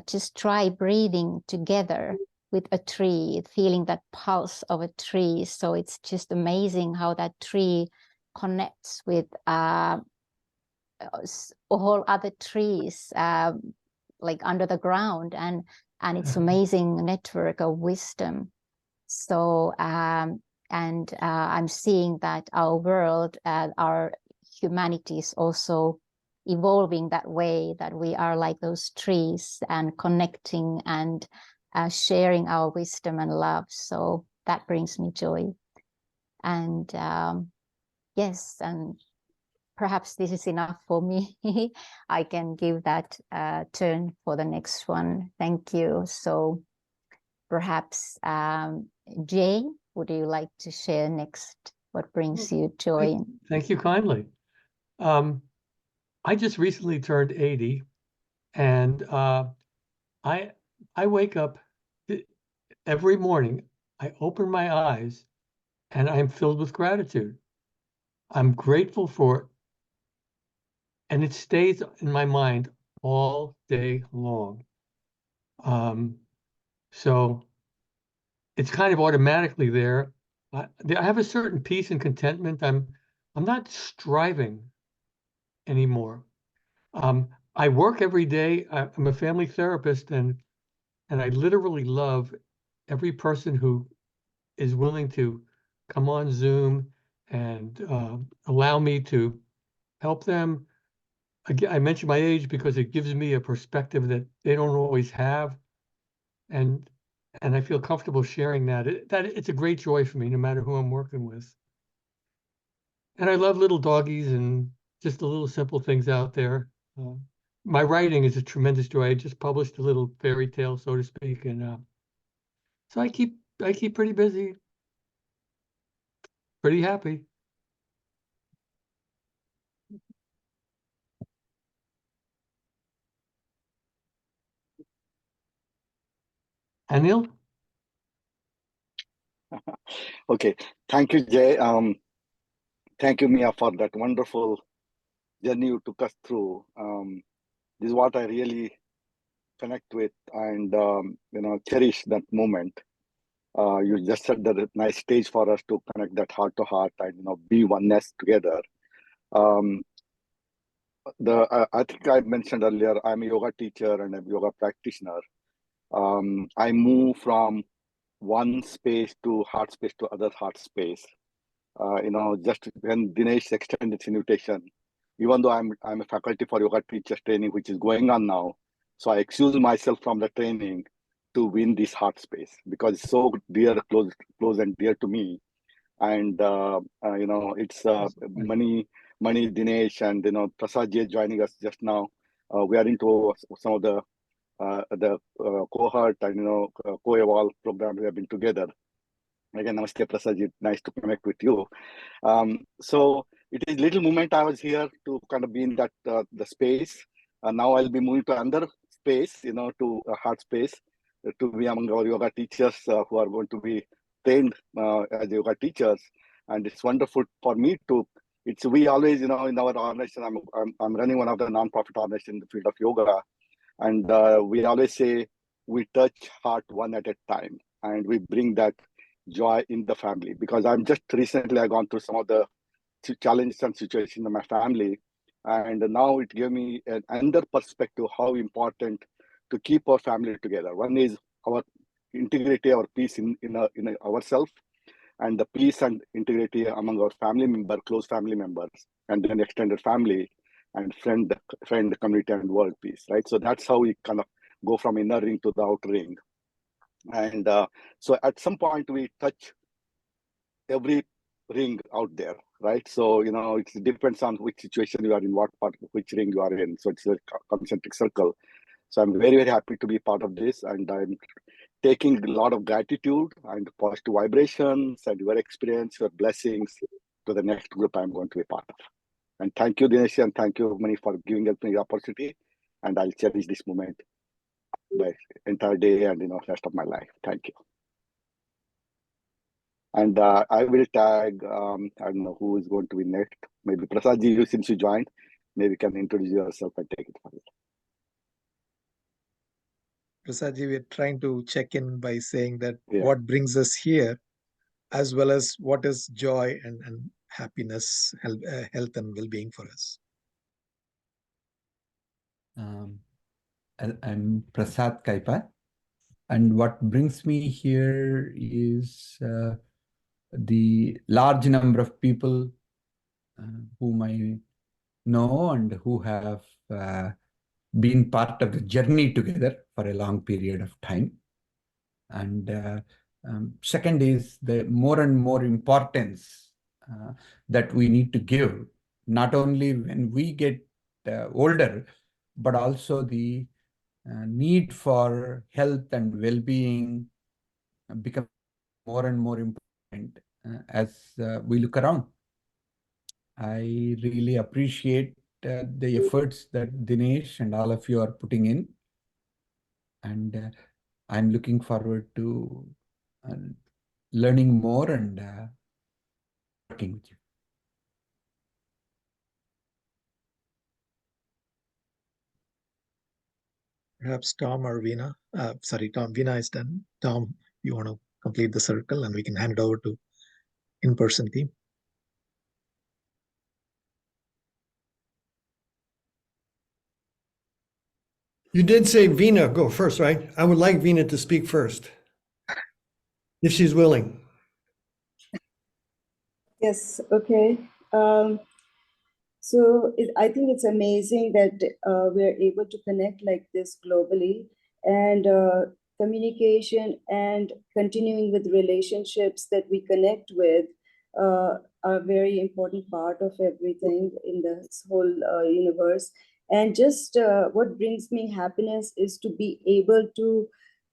Just try breathing together with a tree, feeling that pulse of a tree. So it's just amazing how that tree connects with all other trees like under the ground, and it's amazing network of wisdom. So And I'm seeing that our world, our humanity is also evolving that way, that we are like those trees and connecting and sharing our wisdom and love. So that brings me joy. And yes, and perhaps this is enough for me. I can give that turn for the next one. Thank you. So perhaps Jay, would you like to share next? What brings you joy? Thank you kindly. I just recently turned 80, and I wake up every morning. I open my eyes, and I'm filled with gratitude. I'm grateful for, and it stays in my mind all day long. So it's kind of automatically there. I have a certain peace and contentment. I'm not striving anymore. I work every day. I'm a family therapist, and I literally love every person who is willing to come on Zoom and allow me to help them. Again, I mention my age because it gives me a perspective that they don't always have, and I feel comfortable sharing that. It's a great joy for me, no matter who I'm working with. And I love little doggies and just the little simple things out there. My writing is a tremendous joy. I just published a little fairy tale, so to speak, and so I keep pretty busy, pretty happy. Anil? Okay, thank you, Jay. Thank you, Mia, for that wonderful journey you took us through. This is what I really connect with and cherish that moment. You just set the nice stage for us to connect that heart to heart and be oneness together. I think I mentioned earlier, I'm a yoga teacher and a yoga practitioner. I move from one space to heart space to other heart space. Just when Dinesh extended his invitation, even though I'm a faculty for yoga teachers training, which is going on now, so I excuse myself from the training to win this heart space because it's so dear, close and dear to me. And it's Mani, Dinesh, and Prasad Ji joining us just now. We are into some of the cohort and co-evolve program we have been together. Again, namaste, Prasad Ji. Nice to connect with you. So it is little moment I was here to kind of be in that the space. Now I'll be moving to another space, to a heart space, to be among our yoga teachers who are going to be trained as yoga teachers. And it's wonderful for me to. We always, in our organization, I'm running one of the non-profit organizations in the field of yoga, and we always say we touch heart one at a time, and we bring that joy in the family. Because I'm just recently I gone through some of the challenges and situations in my family, and now it gave me another perspective how important to keep our family together. One is our integrity, our peace in ourselves, and the peace and integrity among our family member, close family members, and then extended family and friend, community, and world peace, right? So that's how we kind of go from inner ring to the outer ring. And so at some point we touch every ring out there, right? So, it depends on which situation you are in, what part, which ring you are in. So it's a concentric circle. So I'm very, very happy to be part of this. And I'm taking a lot of gratitude and positive vibrations and your experience, your blessings to the next group I'm going to be part of. And thank you, Dinesh, and thank you, Mani, for giving us the opportunity. And I'll cherish this moment my entire day and rest of my life. Thank you. And I will tag, I don't know who is going to be next. Maybe Prasad Ji, you since you joined, maybe you can introduce yourself and take it from it. Prasadji, we're trying to check in by saying that Yeah. what brings us here, as well as what is joy and happiness, health and well-being for us. I'm Prasad Kaipa, and what brings me here is the large number of people whom I know and who have been part of the journey together for a long period of time. And second is the more and more importance that we need to give, not only when we get older, but also the need for health and well-being become more and more important as we look around. I really appreciate the efforts that Dinesh and all of you are putting in. And I'm looking forward to learning more and working with you. Perhaps Tom or Veena. Sorry, Tom. Veena is done. Tom, you want to complete the circle and we can hand it over to in-person team. You did say Veena go first, right? I would like Veena to speak first, if she's willing. Yes, okay. I think it's amazing that we're able to connect like this globally, and communication and continuing with relationships that we connect with are a very important part of everything in this whole universe. And just what brings me happiness is to be able to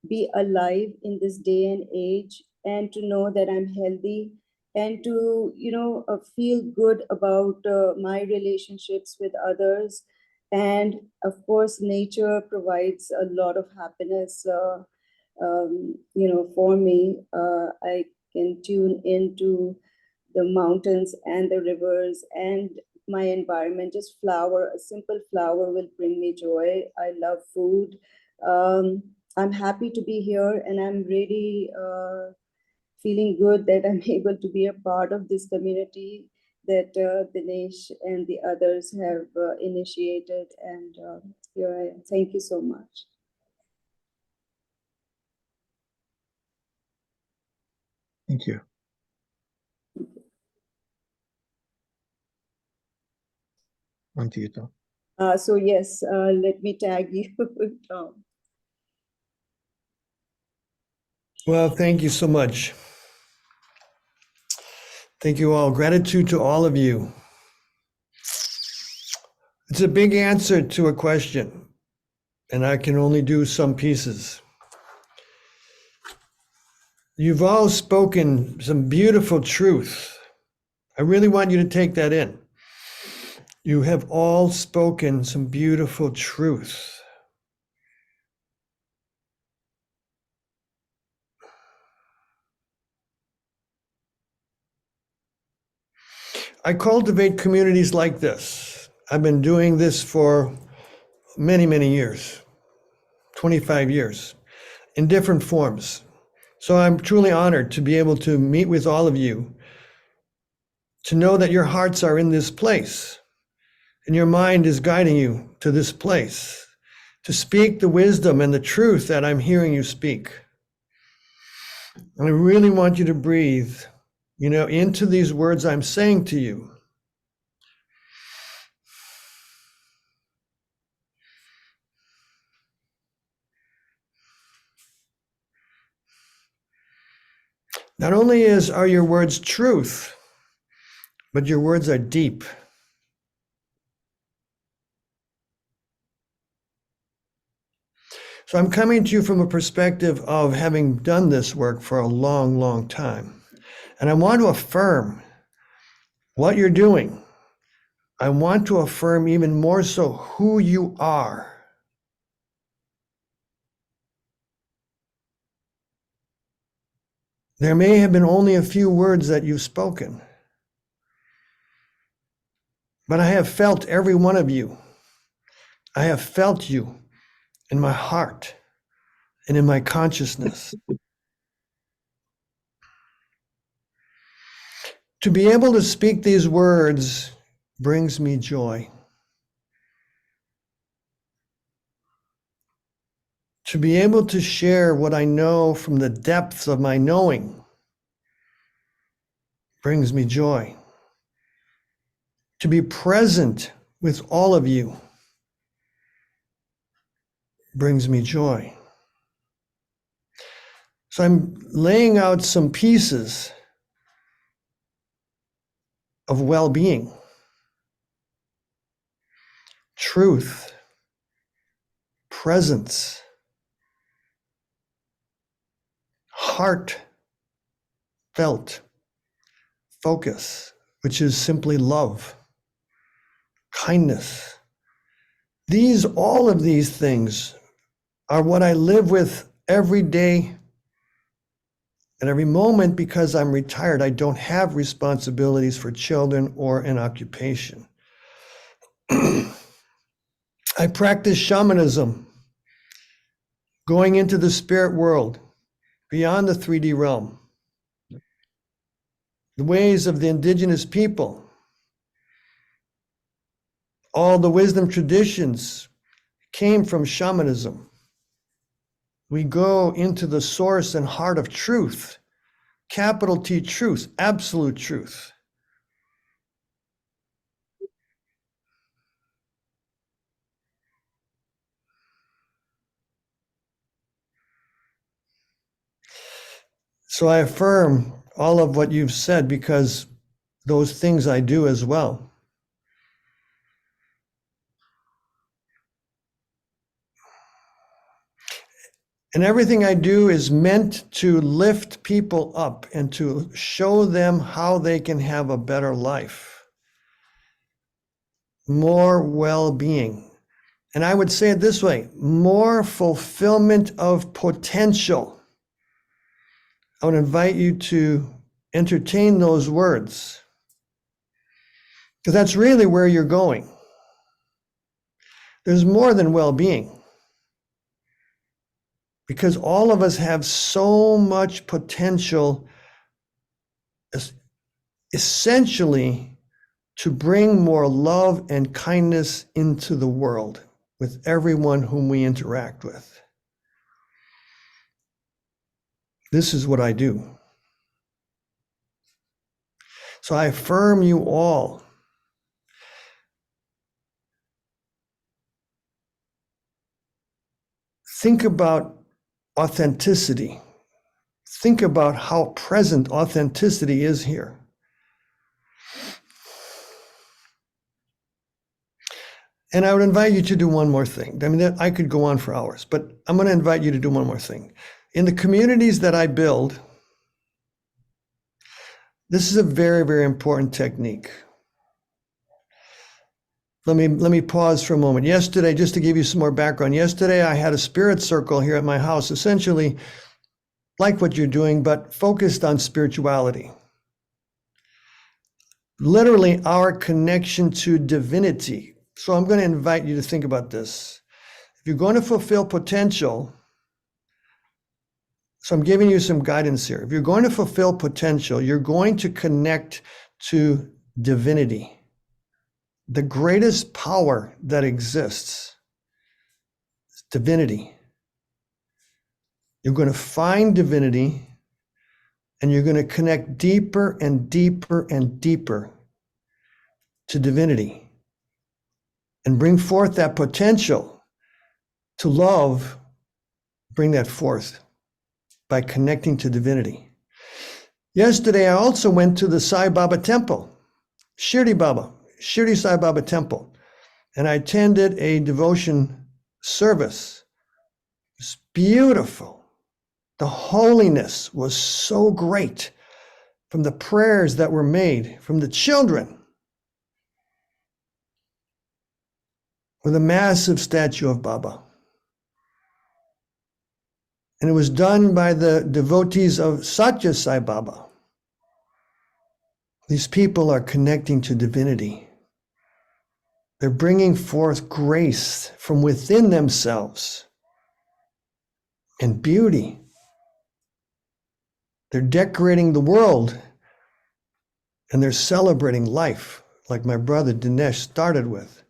be alive in this day and age, and to know that I'm healthy, and to feel good about my relationships with others. And of course nature provides a lot of happiness for me. I can tune into the mountains and the rivers and my environment. Just a simple flower will bring me joy. I love food. I'm happy to be here, and I'm really feeling good that I'm able to be a part of this community that Dinesh and the others have initiated. And here I am. Thank you so much. Thank you. On to you, Tom. So yes, let me tag you, Tom. Well, thank you so much. Thank you all. Gratitude to all of you. It's a big answer to a question, and I can only do some pieces. You've all spoken some beautiful truth. I really want you to take that in. You have all spoken some beautiful truth. I cultivate communities like this. I've been doing this for many, many years, 25 years, in different forms. So I'm truly honored to be able to meet with all of you, to know that your hearts are in this place and your mind is guiding you to this place, to speak the wisdom and the truth that I'm hearing you speak. And I really want you to breathe, into these words I'm saying to you. Not only are your words truth, but your words are deep. So I'm coming to you from a perspective of having done this work for a long, long time. And I want to affirm what you're doing. I want to affirm even more so who you are. There may have been only a few words that you've spoken, but I have felt every one of you. I have felt you in my heart and in my consciousness. To be able to speak these words brings me joy. To be able to share what I know from the depths of my knowing brings me joy. To be present with all of you brings me joy. So I'm laying out some pieces of well-being, truth, presence, heartfelt focus, which is simply love, kindness. All of these things are what I live with every day and every moment. Because I'm retired, I don't have responsibilities for children or an occupation. I practice shamanism, going into the spirit world, beyond the 3D realm, the ways of the indigenous people. All the wisdom traditions came from shamanism. We go into the source and heart of truth, capital T truth, absolute truth. So I affirm all of what you've said, because those things I do as well. And everything I do is meant to lift people up and to show them how they can have a better life, more well-being. And I would say it this way, more fulfillment of potential. I would invite you to entertain those words, because that's really where you're going. There's more than well-being, because all of us have so much potential, essentially, to bring more love and kindness into the world with everyone whom we interact with. This is what I do. So I affirm you all. Think about authenticity. Think about how present authenticity is here. And I would invite you to do one more thing. I mean, I could go on for hours, but I'm going to invite you to do one more thing. In the communities that I build, this is a very, very important technique. Let me pause for a moment. Yesterday, just to give you some more background, yesterday I had a spirit circle here at my house, essentially like what you're doing, but focused on spirituality. Literally our connection to divinity. So I'm going to invite you to think about this. If you're going to fulfill potential, so I'm giving you some guidance here. If you're going to fulfill potential, you're going to connect to divinity. The greatest power that exists is divinity. You're going to find divinity, and you're going to connect deeper and deeper and deeper to divinity and bring forth that potential to love, bring that forth by connecting to divinity. Yesterday, I also went to the Sai Baba temple, Shirdi Sai Baba temple, and I attended a devotion service. It's beautiful. The holiness was so great from the prayers that were made from the children, with a massive statue of Baba. And it was done by the devotees of Satya Sai Baba. These people are connecting to divinity. They're bringing forth grace from within themselves and beauty. They're decorating the world, and they're celebrating life, like my brother Dinesh started with,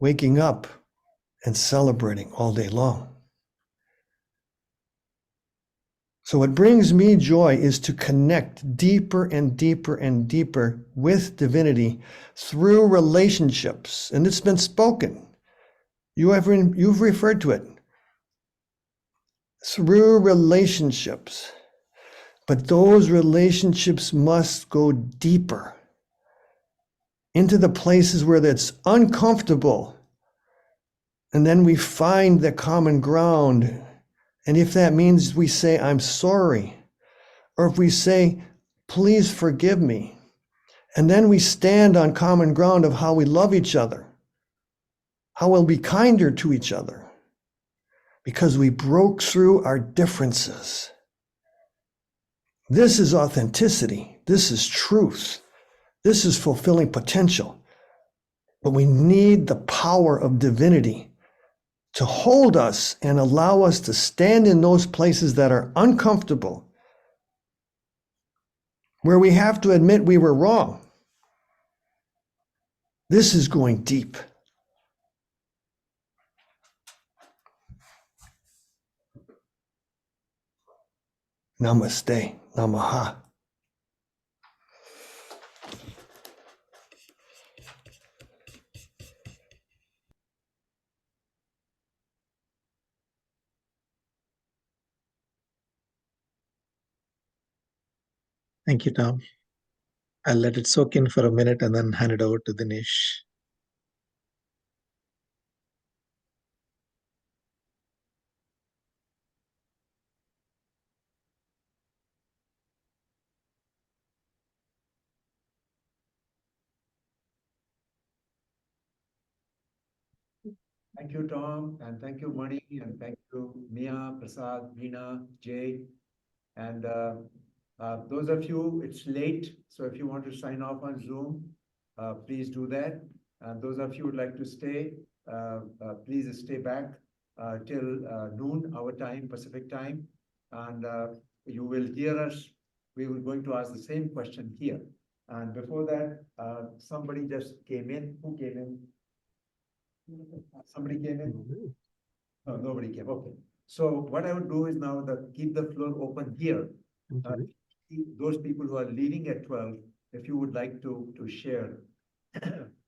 waking up and celebrating all day long. So what brings me joy is to connect deeper and deeper and deeper with divinity through relationships. And it's been spoken. You've referred to it. Through relationships. But those relationships must go deeper into the places where that's uncomfortable. And then we find the common ground. And if that means we say, I'm sorry, or if we say, please forgive me, and then we stand on common ground of how we love each other, how we'll be kinder to each other, because we broke through our differences. This is authenticity. This is truth. This is fulfilling potential. But we need the power of divinity to hold us and allow us to stand in those places that are uncomfortable, where we have to admit we were wrong. This is going deep. Namaste. Namaha. Thank you, Tom. I'll let it soak in for a minute and then hand it over to Dinesh. Thank you, Tom, and thank you, Mani, and thank you, Mia, Prasad, Meena, Jay. And those of you, it's late, so if you want to sign off on Zoom, please do that. And those of you who would like to stay, please stay back till noon, our time, Pacific time. And you will hear us. We were going to ask the same question here. And before that, somebody just came in. Who came in? Somebody came in? No, nobody came. Okay. So what I would do is now keep the floor open here. Those people who are leaving at 12, if you would like to share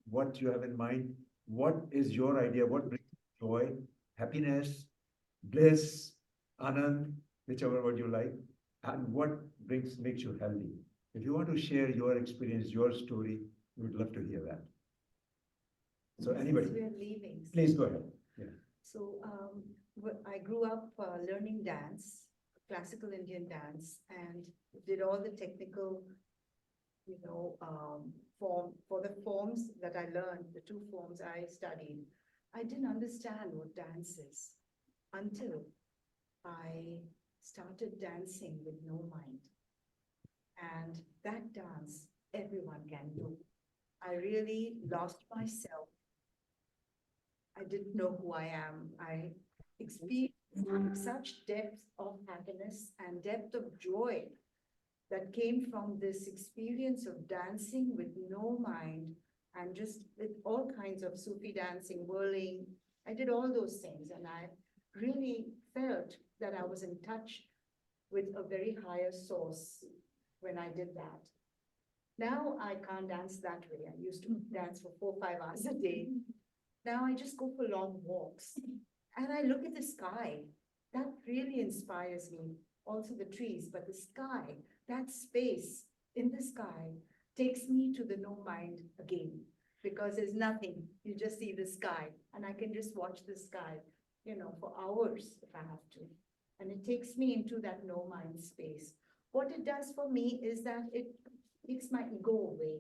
what you have in mind, what is your idea, what brings joy, happiness, bliss, anand, whichever word you like, and what makes you healthy. If you want to share your experience, your story, we would love to hear that. So anybody, We're leaving. please go ahead. Yeah. So I grew up learning dance, classical Indian dance, and did all the technical, for the forms that I learned, the 2 forms I studied. I didn't understand what dance is until I started dancing with no mind. And that dance, everyone can do. I really lost myself. I didn't know who I am. I experienced such depth of happiness and depth of joy that came from this experience of dancing with no mind and just with all kinds of Sufi dancing, whirling. I did all those things, and I really felt that I was in touch with a very higher source when I did that. Now I can't dance that way. I used to dance for 4 or 5 hours a day. Now I just go for long walks and I look at the sky. That really inspires me. Also the trees, but the sky, that space in the sky takes me to the no mind again, because there's nothing. You just see the sky, and I can just watch the sky, for hours if I have to. And it takes me into that no mind space. What it does for me is that it takes my ego away.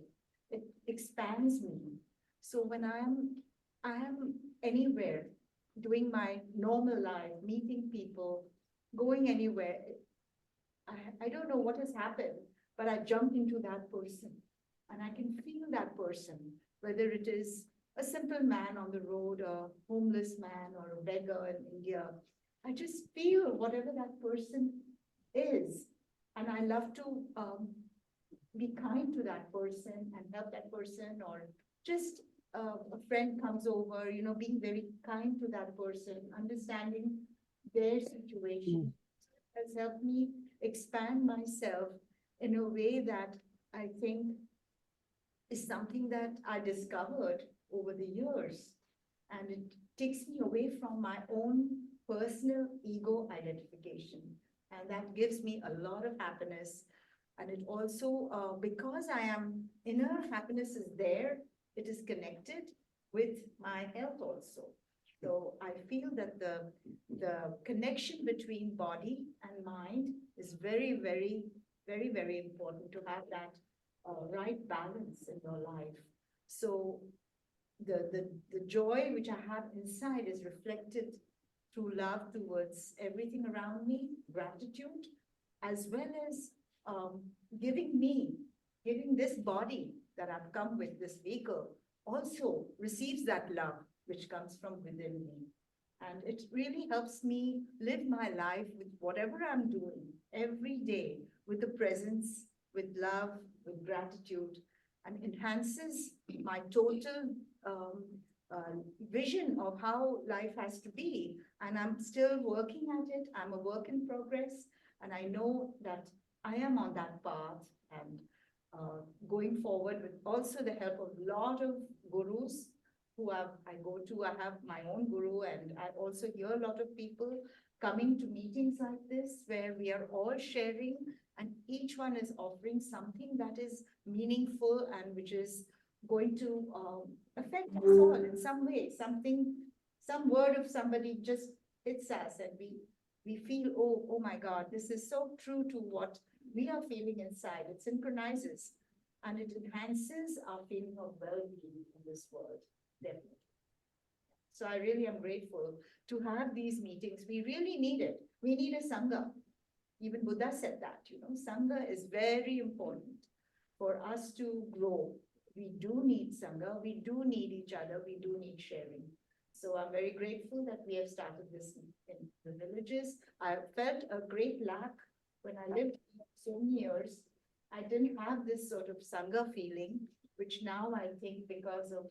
It expands me. So when I am anywhere, doing my normal life, meeting people, going anywhere, I don't know what has happened, but I jumped into that person and I can feel that person, whether it is a simple man on the road, a homeless man, or a beggar in India. I just feel whatever that person is. And I love to be kind to that person and help that person, or just a friend comes over, being very kind to that person, understanding their situation. has helped me expand myself in a way that I think is something that I discovered over the years. And it takes me away from my own personal ego identification. And that gives me a lot of happiness. And it also, because I am, inner happiness is there, it is connected with my health also. So I feel that the connection between body and mind is very, very, very, very important to have that right balance in your life. So the joy which I have inside is reflected through love towards everything around me, gratitude, as well as giving this body that I've come with, this vehicle, also receives that love which comes from within me. And it really helps me live my life with whatever I'm doing every day, with the presence, with love, with gratitude, and enhances my total vision of how life has to be. And I'm still working at it. I'm a work in progress. And I know that I am on that path and going forward with also the help of a lot of gurus who I go to. I have my own guru, and I also hear a lot of people coming to meetings like this where we are all sharing and each one is offering something that is meaningful and which is going to affect us all in some way. Some word of somebody just hits us and we feel, oh my God, this is so true to what we are feeling inside. It synchronizes and it enhances our feeling of well-being in this world, definitely. So I really am grateful to have these meetings. We really need it. We need a Sangha. Even Buddha said that, Sangha is very important for us to grow. We do need Sangha. We do need each other. We do need sharing. So I'm very grateful that we have started this in the villages. I felt a great lack when I lived so many years. I didn't have this sort of Sangha feeling, which now I think because of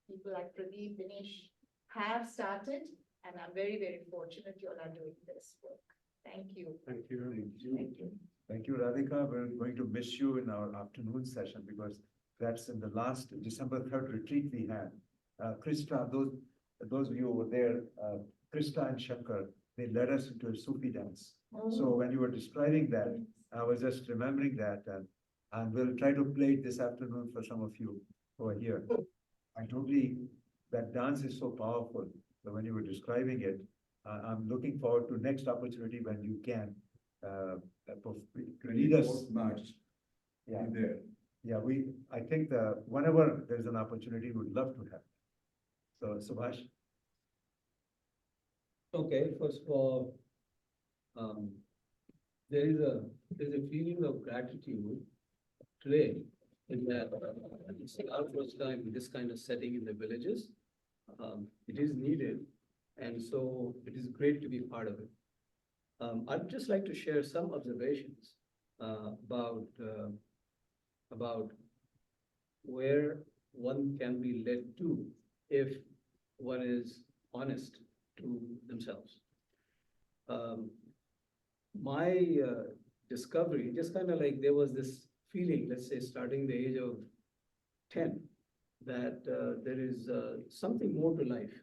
people like Pradeep, Dinesh have started, and I'm very, very fortunate you all are doing this work. Thank you. Thank you. Thank you. Thank you, Radhika. We're going to miss you in our afternoon session because that's in the last December 3rd retreat we had. Krista, those of you over there, Krista and Shankar, they led us into a Sufi dance. So when you were describing that, I was just remembering that, and we'll try to play it this afternoon for some of you who are here. That dance is so powerful. So when you were describing it, I'm looking forward to next opportunity when you can lead us. March. Yeah. There. Yeah, I think whenever there's an opportunity, we'd love to have. So Subhash. Okay, first of all, there's a feeling of gratitude today in that it's our first time in this kind of setting in the villages. It is needed, and so it is great to be part of it. I'd just like to share some observations about where one can be led to if one is honest to themselves. My discovery, just kind of like there was this feeling, let's say starting the age of 10, that there is something more to life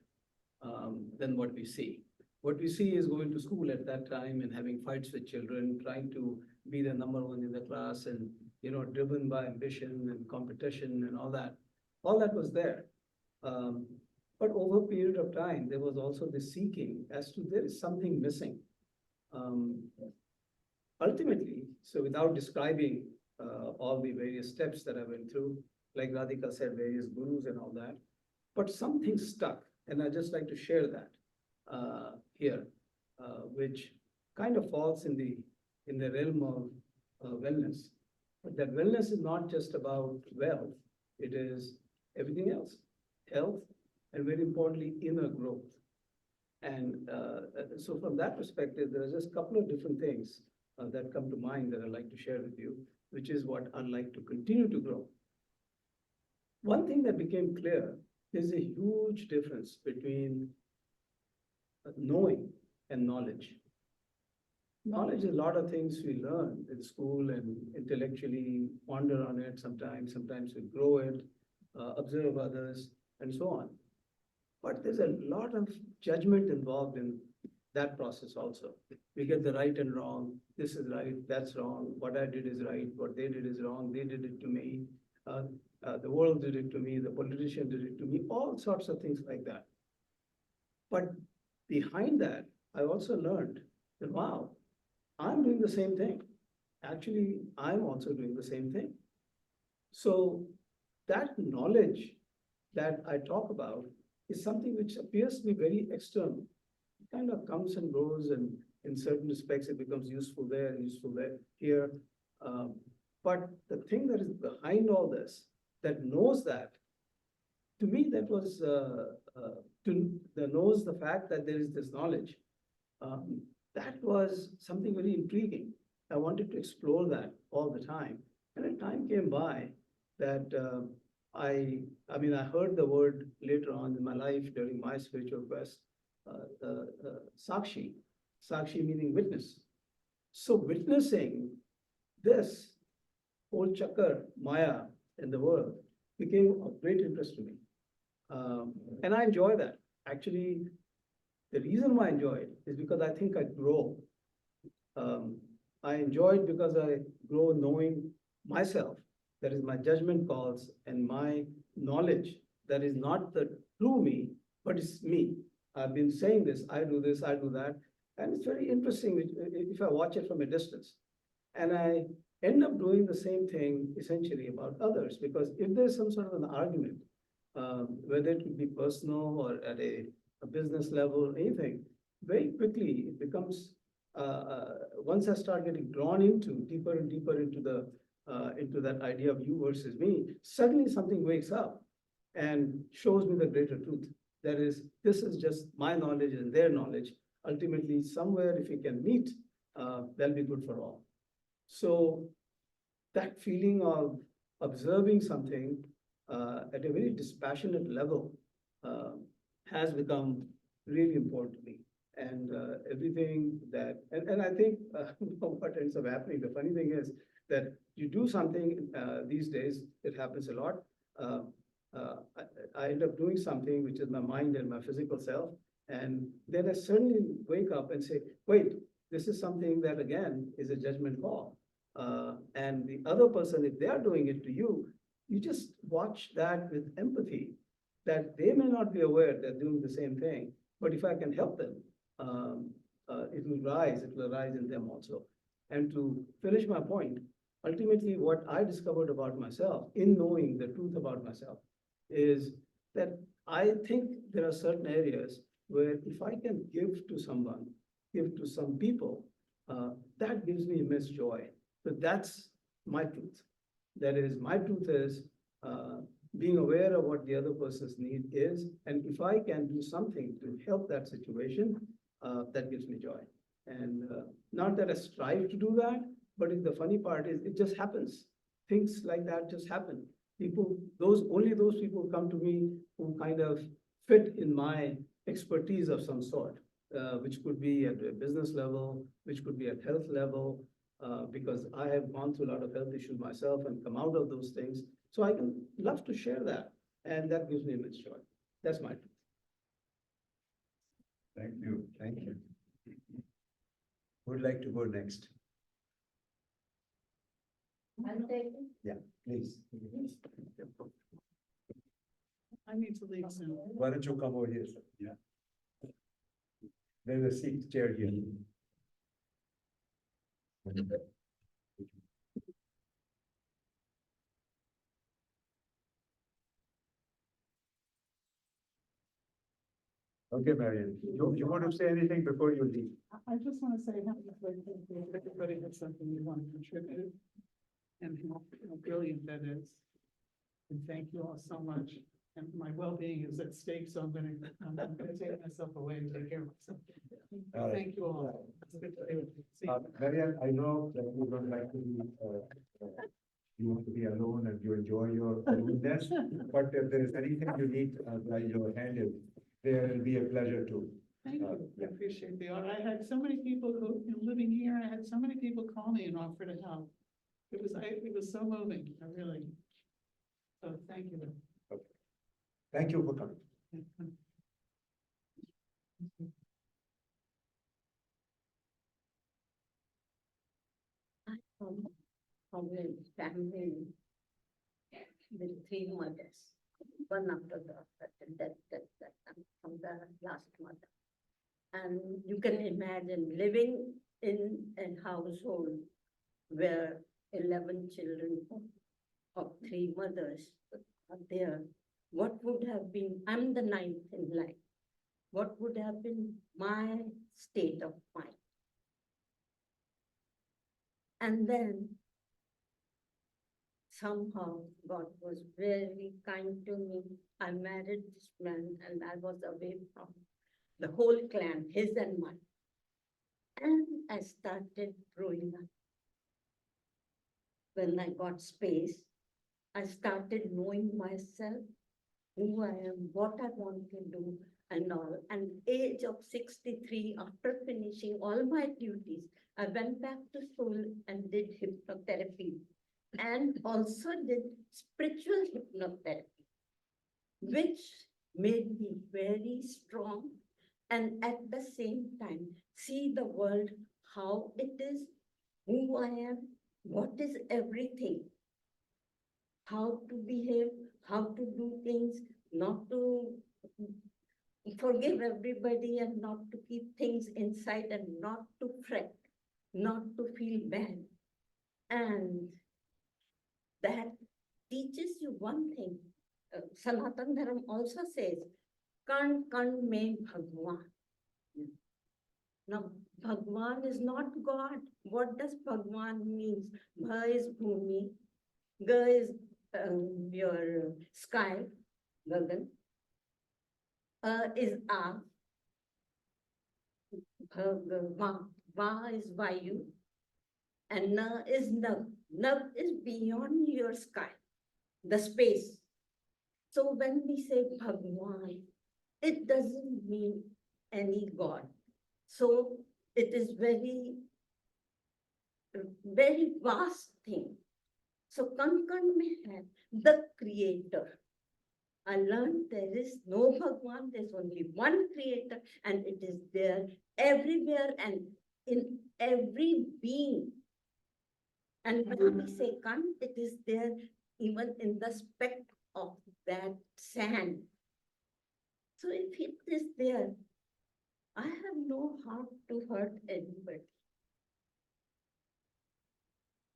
than what we see. What we see is going to school at that time and having fights with children, trying to be the number one in the class and, driven by ambition and competition and all that. All that was there. But over a period of time, there was also this seeking as to there is something missing. Ultimately, so without describing all the various steps that I went through, like Radhika said, various gurus and all that, but something stuck. And I'd just like to share that here, which kind of falls in the realm of wellness. But that wellness is not just about wealth, it is everything else, health, and very importantly, inner growth. And so from that perspective, there are just a couple of different things that come to mind that I'd like to share with you, which is what I'd like to continue to grow. One thing that became clear is a huge difference between knowing and knowledge. knowledge is a lot of things we learn in school and intellectually ponder on it sometimes we grow it, observe others, and so on. But there's a lot of judgment involved in that process also. We get the right and wrong. This is right, that's wrong. What I did is right, what they did is wrong. They did it to me. The world did it to me. The politician did it to me. All sorts of things like that. But behind that, I also learned that, wow, I'm doing the same thing. Actually, I'm also doing the same thing. So that knowledge that I talk about is something which appears to be very external. It kind of comes and goes, and in certain respects, it becomes useful there, useful there, here. But the thing that is behind all this, that knows that, to me, that was knows the fact that there is this knowledge. That was something very intriguing. I wanted to explore that all the time. And a time came by that I mean, I heard the word later on in my life during my spiritual quest, Sakshi. Sakshi meaning witness. So witnessing this whole chakra, Maya in the world became of great interest to me. And I enjoy that. Actually, the reason why I enjoy it is because I think I grow. I enjoy it because I grow knowing myself. That is my judgment calls and my knowledge. That is not the true me, but it's me. I've been saying this, I do that. And it's very interesting if I watch it from a distance. And I end up doing the same thing essentially about others, because if there's some sort of an argument, whether it would be personal or at a business level, anything, very quickly it becomes, once I start getting drawn into deeper and deeper into that idea of you versus me, suddenly something wakes up and shows me the greater truth. That is, this is just my knowledge and their knowledge. Ultimately, somewhere if we can meet, that'll be good for all. So that feeling of observing something at a very dispassionate level has become really important to me. And everything that, and I think what ends up happening, the funny thing is that you do something these days, it happens a lot. I end up doing something which is my mind and my physical self. And then I suddenly wake up and say, wait, this is something that again is a judgment call. And the other person, if they are doing it to you, you just watch that with empathy, that they may not be aware they're doing the same thing, but if I can help them, it will arise in them also. And to finish my point, ultimately what I discovered about myself in knowing the truth about myself is that I think there are certain areas where if I can give to someone, give to some people, that gives me immense joy. So that's my truth. That is, my truth is being aware of what the other person's need is. And if I can do something to help that situation, that gives me joy. And not that I strive to do that, but the funny part is it just happens. Things like that just happen. People, only those people come to me who kind of fit in my expertise of some sort, which could be at a business level, which could be at health level, because I have gone through a lot of health issues myself and come out of those things. So I can love to share that. And that gives me immense joy. That's my truth. Thank you. Thank you. Who would like to go next? I'll take it. Yeah, please. I need to leave soon. Why don't you come over here, sir? Yeah. There's a seat chair here. Okay, Marian, you want to say anything before you leave? I just want to say how everybody has something you want to contribute and how brilliant that is. And thank you all so much. And my well-being is at stake, so I'm gonna take myself away and take care of myself. Right. Thank you all. It's good to be with you. See you. Marian, I know that you don't like to be, you want to be alone and you enjoy your aloneness, but if there is anything you need, your hand is there, will be a pleasure to Thank you. I yeah. appreciate the honor. I had so many people who, living here, I had so many people call me and offer to help. It was so moving, I really. So thank you. Thank you for coming. I come from a family with three mothers, one after the other, that from the last mother. And you can imagine living in a household where 11 children of three mothers are there. What would have been, I'm the ninth in line, what would have been my state of mind? And then somehow God was very kind to me. I married this man and I was away from the whole clan, his and mine. And I started growing up. When I got space, I started knowing myself, who I am, what I want to do and all. And age of 63, after finishing all my duties, I went back to school and did hypnotherapy and also did spiritual hypnotherapy, which made me very strong and at the same time see the world, how it is, who I am, what is everything, how to behave, how to do things, not to forgive everybody and not to keep things inside and not to fret, not to feel bad. And that teaches you one thing. Sanatan Dharam also says, Kan Kan Mein Bhagwan. Now, Bhagwan is not God. What does Bhagwan means? Bha is Bhumi, Ga is your sky, Gagan, is A, Va is Vayu, and Na is Nav. Nav is beyond your sky, the space. So when we say Bhagwan, it doesn't mean any God. So it is very, very vast thing. So Kan Kan Mein, the creator. I learned there is no Bhagwan, there's only one creator, and it is there everywhere and in every being. And when we say Kan, it is there even in the speck of that sand. So if it is there, I have no heart to hurt anybody.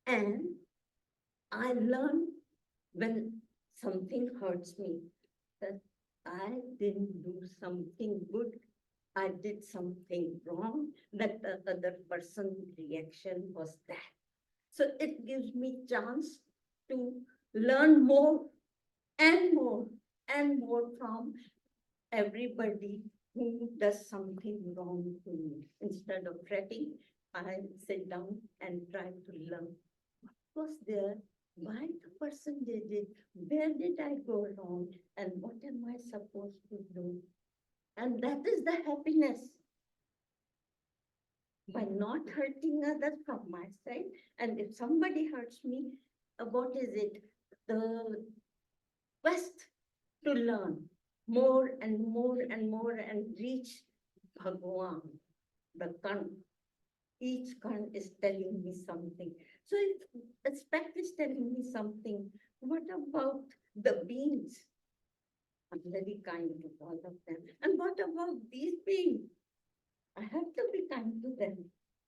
And I learned when something hurts me that I didn't do something good. I did something wrong, that the other person's reaction was that. So it gives me chance to learn more and more and more from everybody who does something wrong to me. Instead of fretting, I sit down and try to learn what was there, why the person did it, where did I go wrong, and what am I supposed to do? And that is the happiness. By not hurting others from my side, and if somebody hurts me, what is it? The quest to learn more and more and more and reach Bhagwan, the Kan. Each Kan is telling me something. So if a speck is telling me something, what about the beings? I'm very kind to all of them. And what about these beings? I have to be kind to them.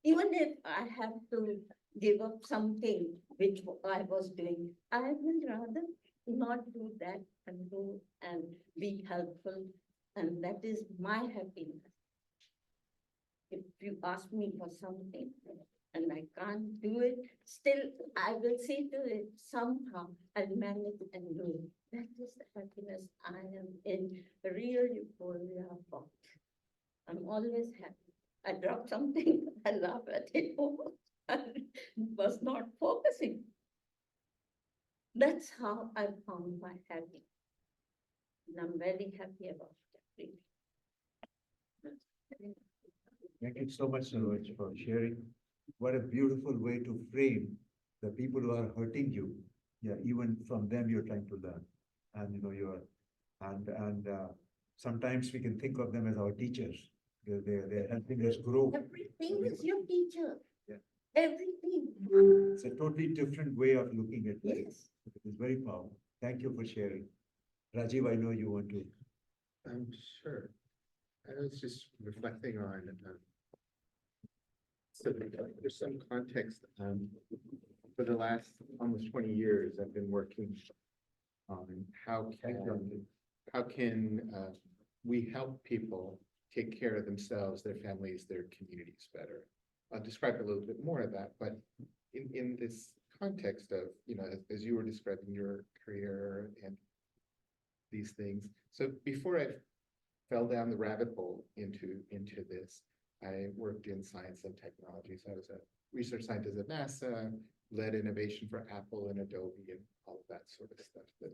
Even if I have to give up something which I was doing, I will rather not do that and do and be helpful. And that is my happiness. If you ask me for something and I can't do it, still I will see to it somehow. I'll manage and do it. That is the happiness I am in real euphoria about. I'm always happy. I drop something, I laugh at it. I was not focusing. That's how I found my happiness. And I'm very happy about it. Thank you so much, Saroj, for sharing. What a beautiful way to frame the people who are hurting you. Yeah, even from them, you're trying to learn. And sometimes we can think of them as our teachers. They're helping us grow. Everything is your teacher. Yeah. Everything. It's a totally different way of looking at life. Yes. It is very powerful. Thank you for sharing. Rajiv, I know you want to. Sure. I was just reflecting on, so there's some context. For the last almost 20 years, I've been working on how can we help people take care of themselves, their families, their communities better. I'll describe a little bit more of that, but in this context of, as you were describing your career and these things. So before I fell down the rabbit hole into this, I worked in science and technology. So I was a research scientist at NASA, led innovation for Apple and Adobe and all of that sort of stuff, the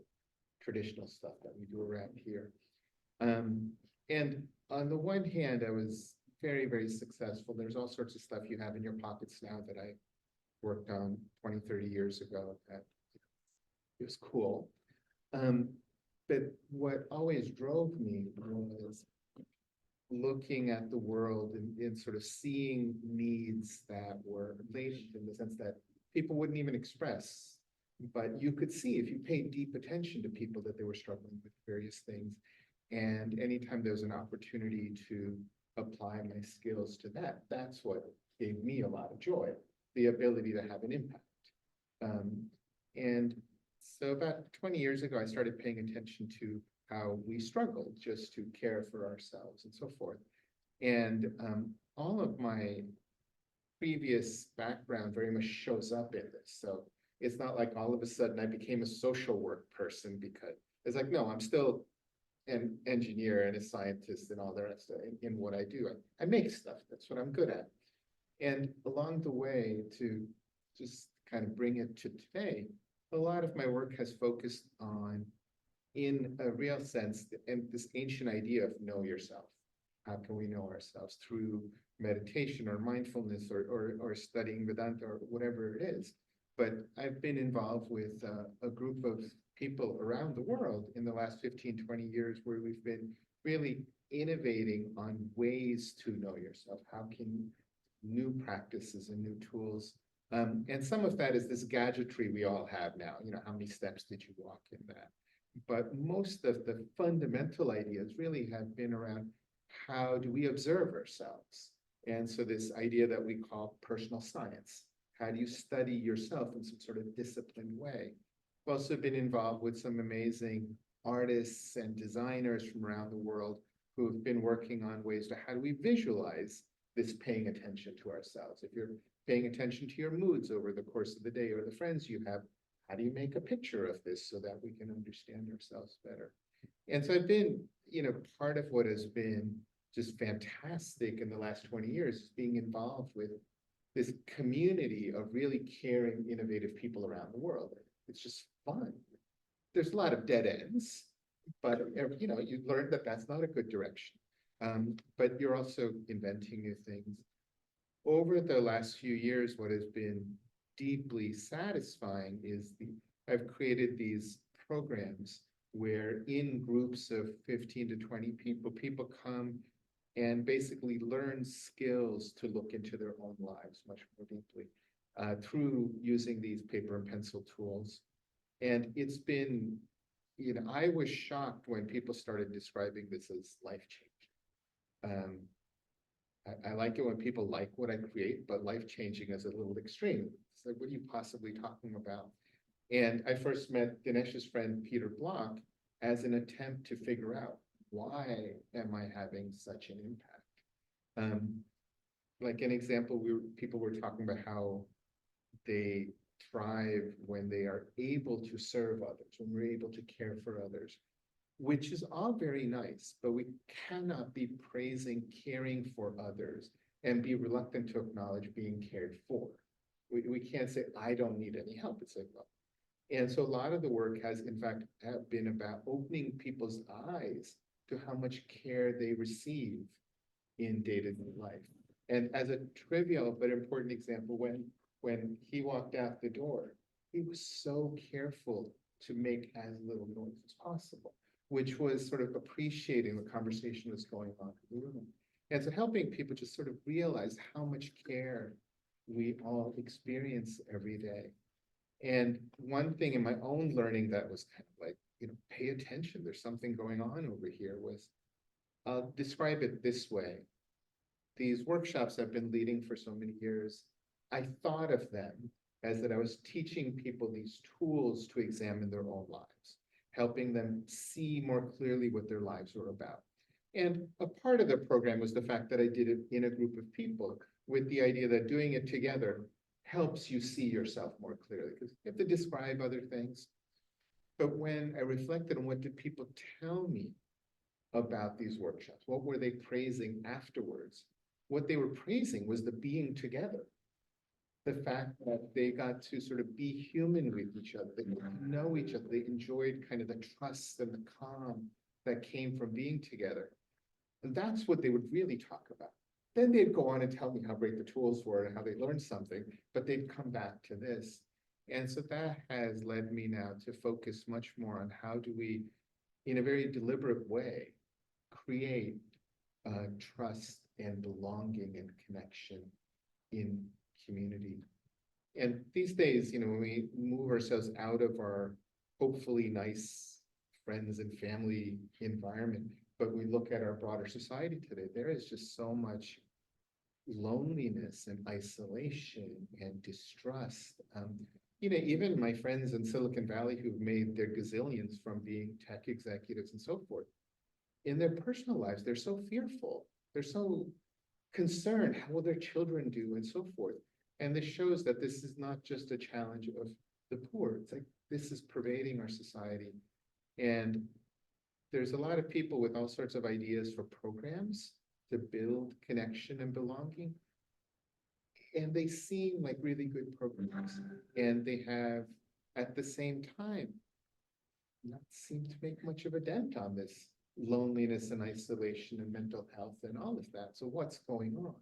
traditional stuff that we do around here. And on the one hand, I was very, very successful. There's all sorts of stuff you have in your pockets now that I worked on 20, 30 years ago. That it was cool. But what always drove me was looking at the world and sort of seeing needs that were latent in the sense that people wouldn't even express, but you could see if you paid deep attention to people that they were struggling with various things. And anytime there was an opportunity to apply my skills to that, that's what gave me a lot of joy, the ability to have an impact. And so about 20 years ago, I started paying attention to how we struggled just to care for ourselves and so forth. And all of my previous background very much shows up in this. So it's not like all of a sudden I became a social work person, because it's like, no, I'm still an engineer and a scientist and all the rest of it in what I do. I make stuff, that's what I'm good at. And along the way, to just kind of bring it to today, a lot of my work has focused on, in a real sense, and this ancient idea of know yourself. How can we know ourselves? Through meditation or mindfulness or studying Vedanta or whatever it is. But I've been involved with a group of people around the world in the last 15, 20 years where we've been really innovating on ways to know yourself. How can new practices and new tools, and some of that is this gadgetry we all have now, how many steps did you walk in that? But most of the fundamental ideas really have been around how do we observe ourselves? And so this idea that we call personal science, how do you study yourself in some sort of disciplined way? I've also been involved with some amazing artists and designers from around the world who have been working on ways to how do we visualize this paying attention to ourselves? If you're paying attention to your moods over the course of the day or the friends you have, how do you make a picture of this so that we can understand ourselves better? And so I've been, part of what has been just fantastic in the last 20 years is being involved with this community of really caring, innovative people around the world. It's just fun. There's a lot of dead ends, but you learn that that's not a good direction. But you're also inventing new things. Over the last few years, what has been deeply satisfying is I've created these programs where in groups of 15 to 20 people come and basically learn skills to look into their own lives much more deeply through using these paper and pencil tools. And it's been, I was shocked when people started describing this as life-changing. I like it when people like what I create, but life-changing is a little extreme. It's like, what are you possibly talking about? And I first met Dinesh's friend, Peter Block, as an attempt to figure out, why am I having such an impact? Like an example, people were talking about how they thrive when they are able to serve others, when we're able to care for others, which is all very nice, but we cannot be praising caring for others and be reluctant to acknowledge being cared for. We can't say, I don't need any help. It's like, well. And so a lot of the work has, in fact, been about opening people's eyes to how much care they receive in day-to-day life. And as a trivial but important example, when he walked out the door, he was so careful to make as little noise as possible, which was sort of appreciating the conversation that's going on in the room. And so helping people just sort of realize how much care we all experience every day. And one thing in my own learning that was kind of like, pay attention, there's something going on over here, was, I'll describe it this way. These workshops I've been leading for so many years, I thought of them as that I was teaching people these tools to examine their own lives, helping them see more clearly what their lives were about. And a part of the program was the fact that I did it in a group of people with the idea that doing it together helps you see yourself more clearly, because you have to describe other things. But when I reflected on what did people tell me about these workshops, what were they praising afterwards? What they were praising was the being together. The fact that they got to sort of be human with each other, they got to know each other, they enjoyed kind of the trust and the calm that came from being together. And that's what they would really talk about. Then they'd go on and tell me how great the tools were and how they learned something, but they'd come back to this. And so that has led me now to focus much more on how do we, in a very deliberate way, create trust and belonging and connection in community. And these days, when we move ourselves out of our hopefully nice friends and family environment, but we look at our broader society today, there is just so much loneliness and isolation and distrust. Even my friends in Silicon Valley who've made their gazillions from being tech executives and so forth, in their personal lives, they're so fearful. They're so concerned, how will their children do and so forth. And this shows that this is not just a challenge of the poor. It's like this is pervading our society. And there's a lot of people with all sorts of ideas for programs to build connection and belonging. And they seem like really good programs. And they have, at the same time, not seemed to make much of a dent on this loneliness and isolation and mental health and all of that. So what's going on?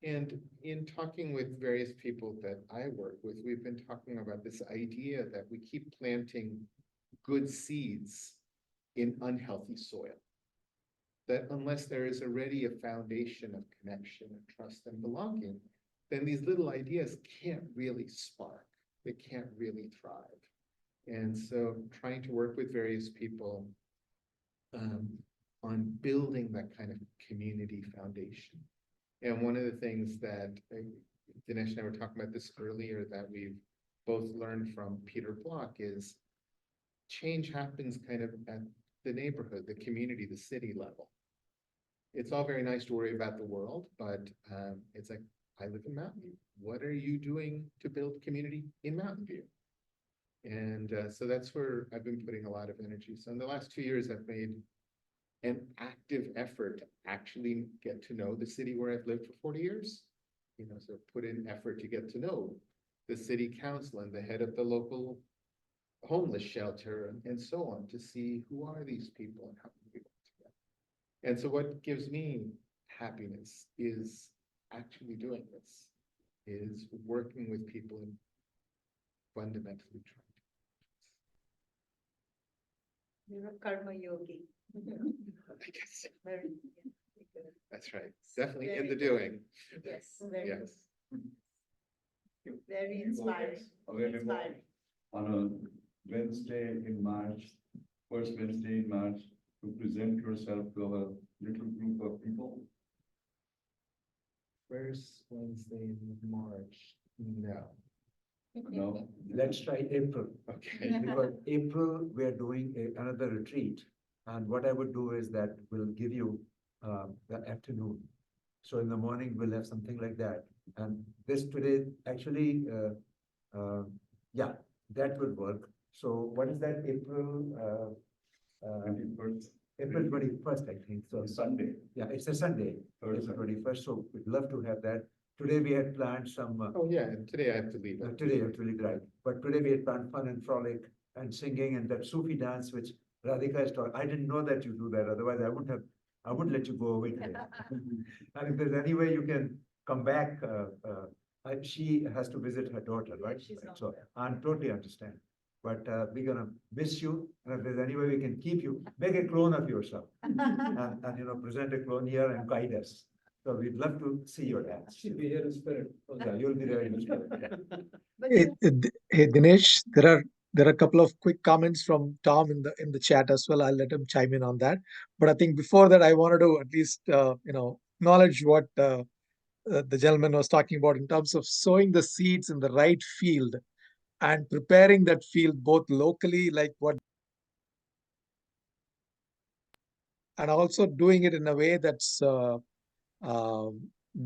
And in talking with various people that I work with, we've been talking about this idea that we keep planting good seeds in unhealthy soil. That unless there is already a foundation of connection and trust and belonging, then these little ideas can't really spark. They can't really thrive. And so trying to work with various people on building that kind of community foundation. And one of the things that Dinesh and I were talking about this earlier that we've both learned from Peter Block is change happens kind of at the neighborhood, the community, the city level. It's all very nice to worry about the world, but it's like, I live in Mountain View. What are you doing to build community in Mountain View? And so that's where I've been putting a lot of energy. So in the last 2 years, I've made an active effort to actually get to know the city where I've lived for 40 years. So put in effort to get to know the city council and the head of the local homeless shelter and so on, to see who are these people and how can we work together. And so what gives me happiness is actually doing this, is working with people and fundamentally trying. You're a karma yogi. I guess. Very, That's right. Definitely in the doing. yes, very, Yes. very inspiring. Available Inspiring. on a Wednesday in March, first Wednesday in March, to present yourself to a little group of people. First Wednesday in March, no. No, Let's try April. Okay. Because April, we are doing another retreat. And what I would do is that we'll give you the afternoon. So in the morning, we'll have something like that. And this today, actually, yeah, that would work. So what is that, April? 21st. April 21st, I think. So Sunday. yeah, it's a Sunday, April 21st. So we'd love to have that. Today we had planned some. Oh yeah, and today I have to leave. Today you have to leave, right? But today we had planned fun and frolic and singing and that Sufi dance which Radhika is taught. I didn't know that you do that. Otherwise, I wouldn't have I would let you go away today. And if there's any way you can come back, she has to visit her daughter, right? So I totally understand. But we're gonna miss you, and if there's any way we can keep you, make a clone of yourself. And you know, present a clone here and guide us. So we'd love to see your dad. She'll be here in spirit. Yeah, you'll be there in spirit. Hey, Dinesh, there are a couple of quick comments from Tom in the chat as well. I'll let him chime in on that. But I think before that, I wanted to at least acknowledge what the gentleman was talking about in terms of sowing the seeds in the right field and preparing that field both locally, like what, and also doing it in a way that's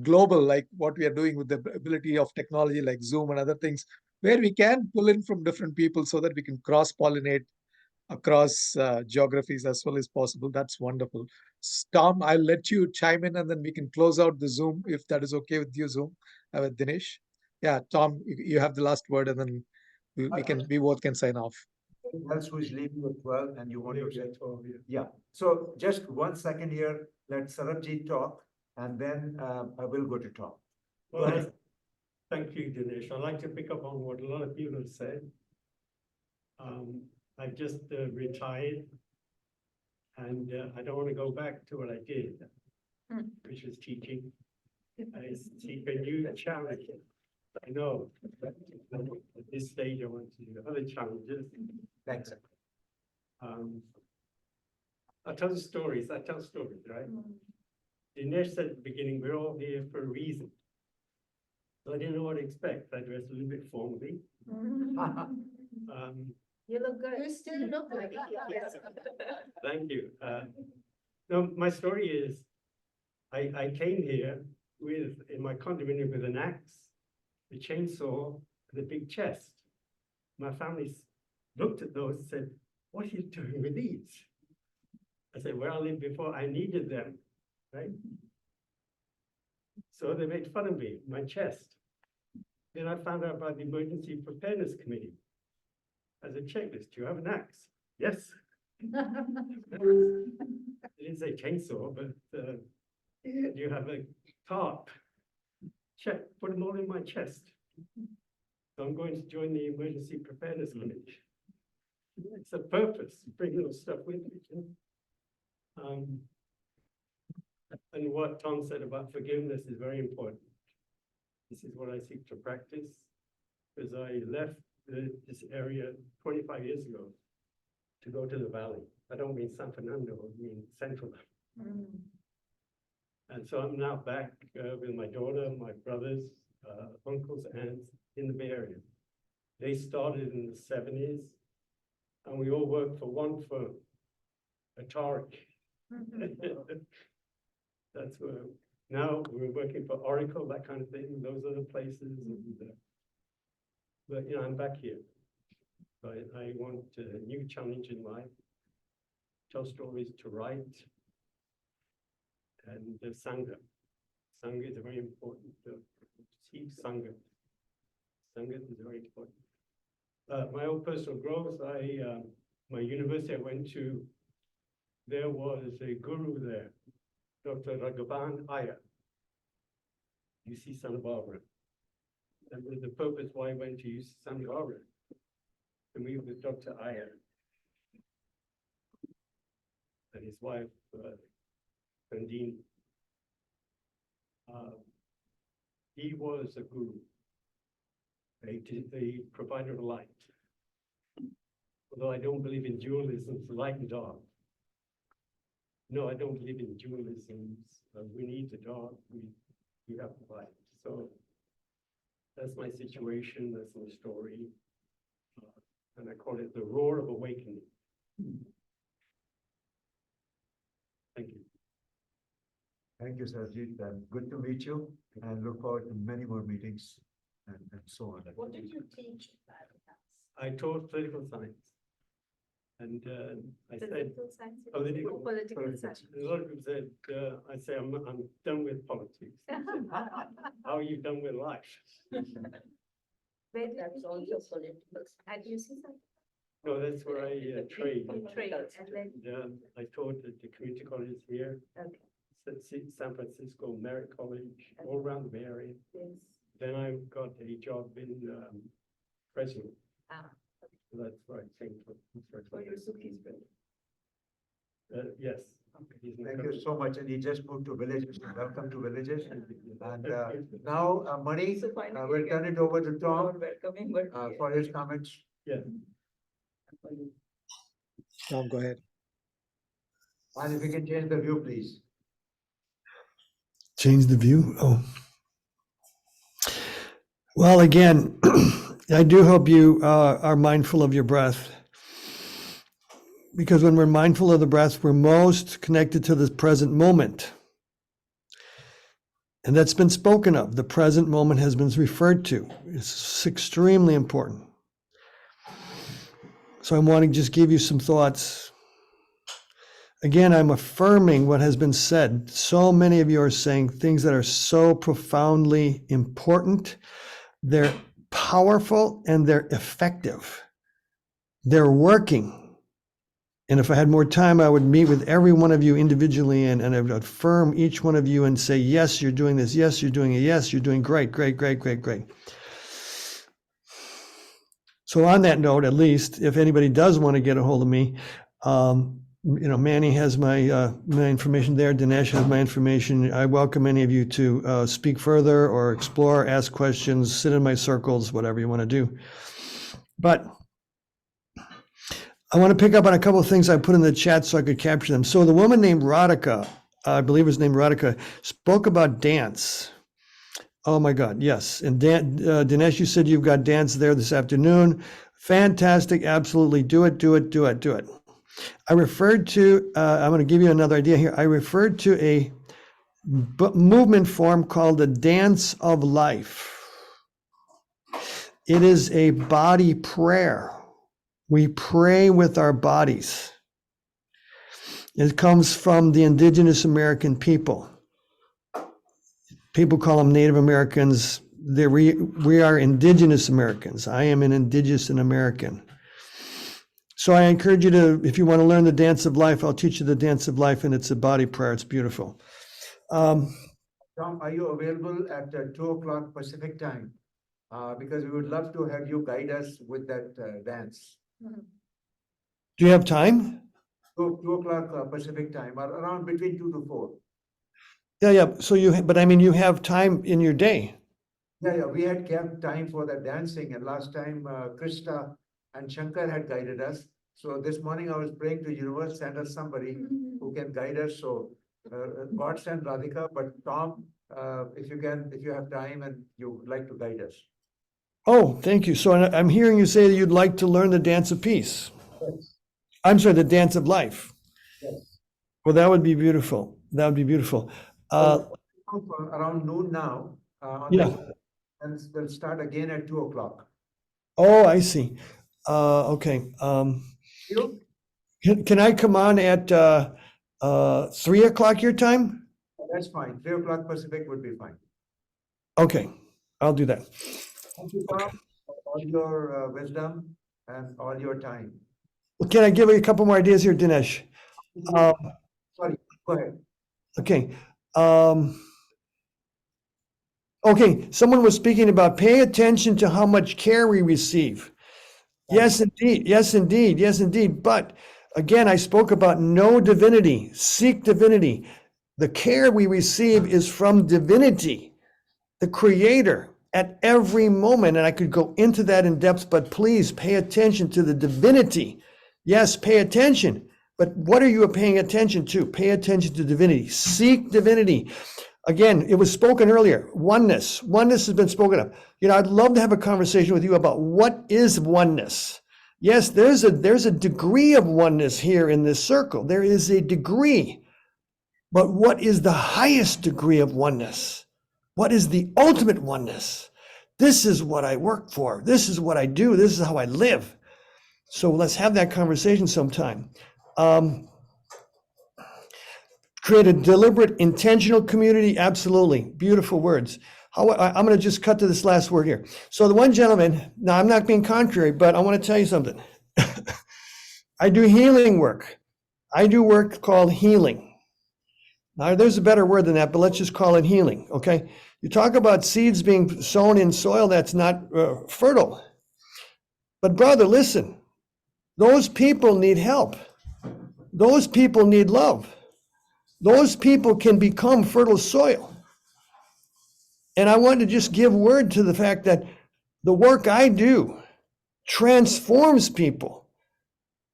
global, like what we are doing with the ability of technology like Zoom and other things, where we can pull in from different people so that we can cross-pollinate across geographies as well as possible. That's wonderful. Tom, I'll let you chime in and then we can close out the Zoom if that is okay with you, Zoom, with Dinesh. Yeah, Tom, you have the last word and then we both can sign off. Else who is leaving at 12 and you want to say 12, yeah. So just 1 second here, let Sarabjit talk and then I will go to Tom. Go ahead. Thank you, Dinesh. I'd like to pick up on what a lot of people have said. I've just retired and I don't want to go back to what I did, which was teaching. I seek a new challenge. I know, but at this stage I want to do other challenges. Thanks. I tell stories, right? Dinesh said at the beginning, we're all here for a reason. So I didn't know what to expect. I dressed a little bit formally. You look good. You still look like it. Thank you. No, my story is, I came here in my condominium with an axe, a chainsaw, and a big chest. My family looked at those and said, what are you doing with these? I said, where I lived before, I needed them, right? So they made fun of me, my chest. Then I found out about the Emergency Preparedness Committee. As a checklist, do you have an axe? Yes. They didn't say chainsaw, but do you have a tarp? Check, put them all in my chest. So I'm going to join the Emergency Preparedness Committee. It's a purpose, bring those stuff with me. And what Tom said about forgiveness is very important. This is what I seek to practice, because I left this area 25 years ago to go to the valley. I don't mean San Fernando, I mean Central. And so I'm now back with my daughter, my brothers, uncles, aunts in the Bay Area. They started in the 70s, and we all worked for one firm, Atari. That's where, now we're working for Oracle, that kind of thing, those other places. And, but, you know, I'm back here. So I want a new challenge in life, tell stories, to write, and Sangha. Sangha is very important. Seek Sangha. Sangha is very important. My own personal growth, my university I went to, there was a guru there, Dr. Raghavan Iyer, UC Santa Barbara. And the purpose why I went to UC Santa Barbara, to meet with Dr. Iyer and his wife, Pandine. He was a guru, a provider of light. Although I don't believe in dualisms, light and dark. No, I don't believe in dualisms. We need the dark, we have the light. So that's my situation, that's my story. And I call it the roar of awakening. Thank you. Thank you, Sarabjit. Good to meet you and look forward to many more meetings and so on. What did you teach? I taught political science. And I said, political science. A lot of people said, I say, I'm done with politics. How are you done with life? That's also political. At UC Santa? No, that's where I trained. You trained, and then, Yeah, I taught at the community colleges here, okay, San Francisco, Merritt College, all around the Bay Area. yes. Then I got a job in Fresno. Ah, So that's where I came from. for your Suki's bread. Yes. He's in the Thank you country. so much. And he just moved to villages. Welcome to villages. And now, Mani, So finally we'll we turn it over to Tom welcoming, but for his comments. Yeah. Tom, go ahead. And if you can change the view, please. Change the view. Oh. Well, again, I do hope you are mindful of your breath. Because when we're mindful of the breath, we're most connected to the present moment. And that's been spoken of. The present moment has been referred to. It's extremely important. So I want to just give you some thoughts. Again, I'm affirming what has been said. So many of you are saying things that are so profoundly important. They're powerful and they're effective. They're working. And if I had more time, I would meet with every one of you individually and I would affirm each one of you and say, yes, you're doing this. Yes, you're doing it. Yes, you're doing great, great, great, great, great. So on that note, at least, if anybody does want to get a hold of me, Manny has my information there. Dinesh has my information. I welcome any of you to speak further or explore, ask questions, sit in my circles, whatever you want to do. But I want to pick up on a couple of things I put in the chat so I could capture them. So the woman named Radhika, I believe was named Radhika, spoke about dance. Oh my God, yes. And Dinesh, you said you've got dance there this afternoon. Fantastic, absolutely. Do it, do it, do it, do it. I referred to, I'm going to give you another idea here. I referred to a movement form called the Dance of Life. It is a body prayer. We pray with our bodies. It comes from the indigenous American people. People call them Native Americans. We are indigenous Americans. I am an indigenous American. So I encourage you to, if you want to learn the dance of life, I'll teach you the dance of life, and it's a body prayer. It's beautiful. Tom, are you available at 2 o'clock Pacific time? Because we would love to have you guide us with that dance. Do you have time? 2 o'clock Pacific time, or around between 2 to 4. Yeah. So you have time in your day. Yeah. We had kept time for the dancing, and last time Krista and Shankar had guided us. So this morning I was praying to universe, send us somebody who can guide us. So God send Radhika, but Tom, if you have time and you would like to guide us. Oh, thank you. So I'm hearing you say that you'd like to learn the dance of peace. Yes. I'm sorry, the dance of life. Yes. Well, that would be beautiful. That would be beautiful. Around noon now. Yeah. And they'll start again at 2 o'clock. Oh, I see. Okay. Can I come on at 3 o'clock your time? That's fine. 3 o'clock Pacific would be fine. Okay, I'll do that. Thank you, Tom, for all your wisdom and all your time. Well, can I give you a couple more ideas here, Dinesh? Sorry, go ahead. Okay. Okay, someone was speaking about pay attention to how much care we receive. Yes, indeed. Yes, indeed. Yes, indeed. But again, I spoke about no divinity, seek divinity. The care we receive is from divinity, the creator, at every moment. And I could go into that in depth, but please pay attention to the divinity. Yes, pay attention. But what are you paying attention to? Pay attention to divinity. Seek divinity. Again, it was spoken earlier, oneness. Oneness has been spoken of. I'd love to have a conversation with you about what is oneness. Yes, there's a degree of oneness here in this circle. There is a degree. But what is the highest degree of oneness? What is the ultimate oneness? This is what I work for. This is what I do. This is how I live. So let's have that conversation sometime. Create a deliberate, intentional community. Absolutely. Beautiful words. I'm going to just cut to this last word here. So the one gentleman, now I'm not being contrary, but I want to tell you something. I do healing work. I do work called healing. Now, there's a better word than that, but let's just call it healing, okay? You talk about seeds being sown in soil that's not fertile. But brother, listen, those people need help. Those people need love. Those people can become fertile soil. And I want to just give word to the fact that the work I do transforms people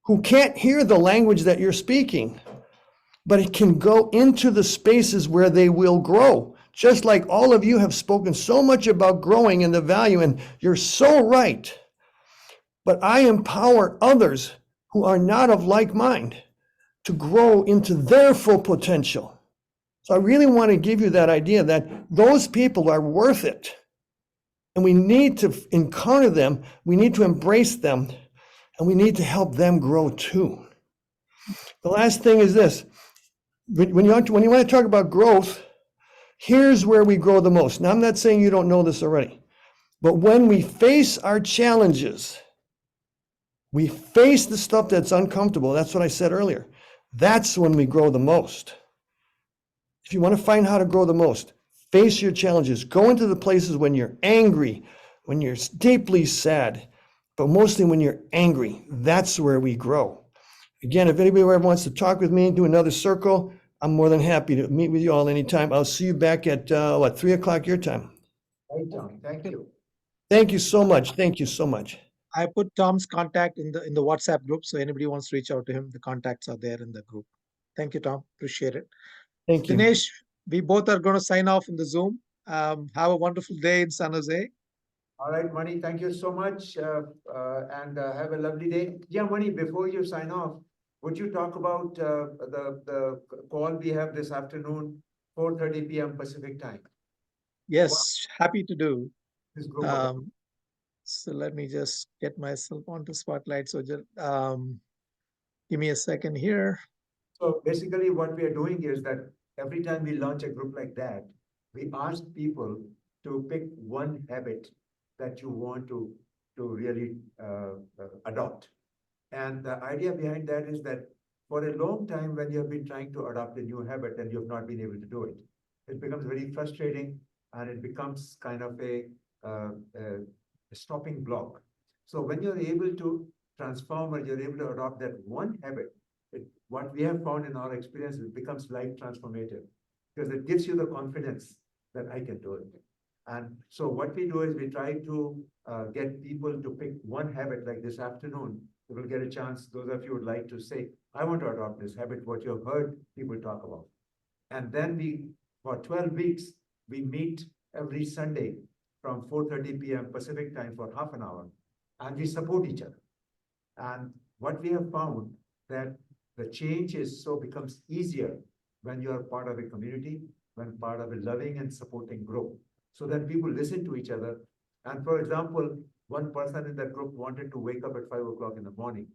who can't hear the language that you're speaking, but it can go into the spaces where they will grow. Just like all of you have spoken so much about growing and the value, and you're so right. But I empower others who are not of like mind to grow into their full potential. So I really want to give you that idea that those people are worth it. And we need to encounter them, we need to embrace them, and we need to help them grow too. The last thing is this. When you want to talk about growth, here's where we grow the most. Now, I'm not saying you don't know this already, but when we face our challenges, we face the stuff that's uncomfortable. That's what I said earlier. That's when we grow the most. If you want to find how to grow the most, face your challenges. Go into the places when you're angry, when you're deeply sad, but mostly when you're angry. That's where we grow. Again, if anybody ever wants to talk with me, do another circle, I'm more than happy to meet with you all anytime. I'll see you back at 3 o'clock your time. Right, Tom. Thank you. Thank you so much. Thank you so much. I put Tom's contact in the WhatsApp group, so anybody wants to reach out to him, the contacts are there in the group. Thank you, Tom. Appreciate it. Thank you. Dinesh, we both are going to sign off in the Zoom. Have a wonderful day in San Jose. All right, Mani, thank you so much, and have a lovely day. Yeah, Mani, before you sign off, would you talk about the call we have this afternoon, 4:30 p.m. Pacific time? Yes, happy to do. This group of- So let me just get myself onto Spotlight. So just give me a second here. So basically what we are doing is that every time we launch a group like that, we ask people to pick one habit that you want to really adopt. And the idea behind that is that for a long time, when you have been trying to adopt a new habit and you have not been able to do it, it becomes very frustrating and it becomes kind of a stopping block. So when you're able to transform or you're able to adopt that one habit, what we have found in our experience, it becomes life transformative because it gives you the confidence that I can do it. And so what we do is we try to get people to pick one habit. Like this afternoon, you will get a chance, those of you would like to say, I want to adopt this habit, what you've heard people talk about. And then for 12 weeks, we meet every Sunday from 4:30 p.m. Pacific time for half an hour, and we support each other. And what we have found that the change becomes easier when you are part of a community, when part of a loving and supporting group. So that people listen to each other. And for example, one person in that group wanted to wake up at 5 o'clock in the morning.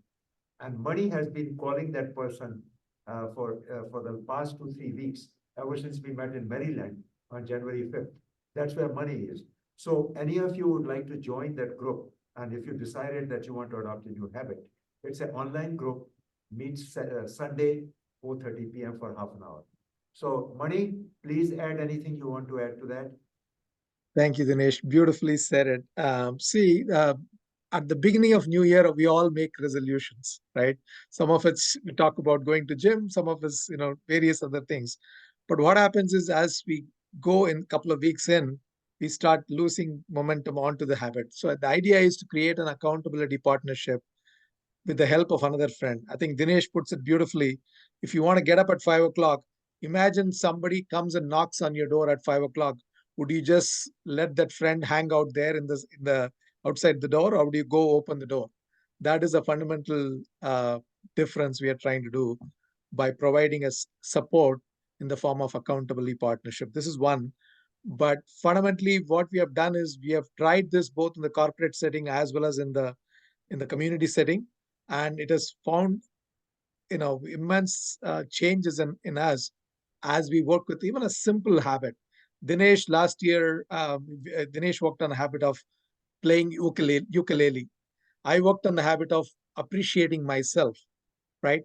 And Mani has been calling that person for the past 2-3 weeks, ever since we met in Maryland on January 5th. That's where Mani is. So any of you would like to join that group, and if you decided that you want to adopt a new habit, it's an online group, meets Sunday, 4:30 p.m. for half an hour. So Mani, please add anything you want to add to that. Thank you, Dinesh. Beautifully said it. At the beginning of New Year, we all make resolutions, right? Some of it's we talk about going to gym, some of it's, various other things. But what happens is as we go in a couple of weeks in, we start losing momentum onto the habit. So the idea is to create an accountability partnership with the help of another friend. I think Dinesh puts it beautifully. If you want to get up at 5 o'clock, imagine somebody comes and knocks on your door at 5 o'clock. Would you just let that friend hang out there in the outside the door, or would you go open the door? That is a fundamental difference we are trying to do by providing us support in the form of accountability partnership. This is one. But fundamentally, what we have done is we have tried this both in the corporate setting as well as in the community setting, and it has found immense changes in us as we work with even a simple habit. Dinesh last year, Dinesh worked on a habit of playing ukulele. I worked on the habit of appreciating myself, right?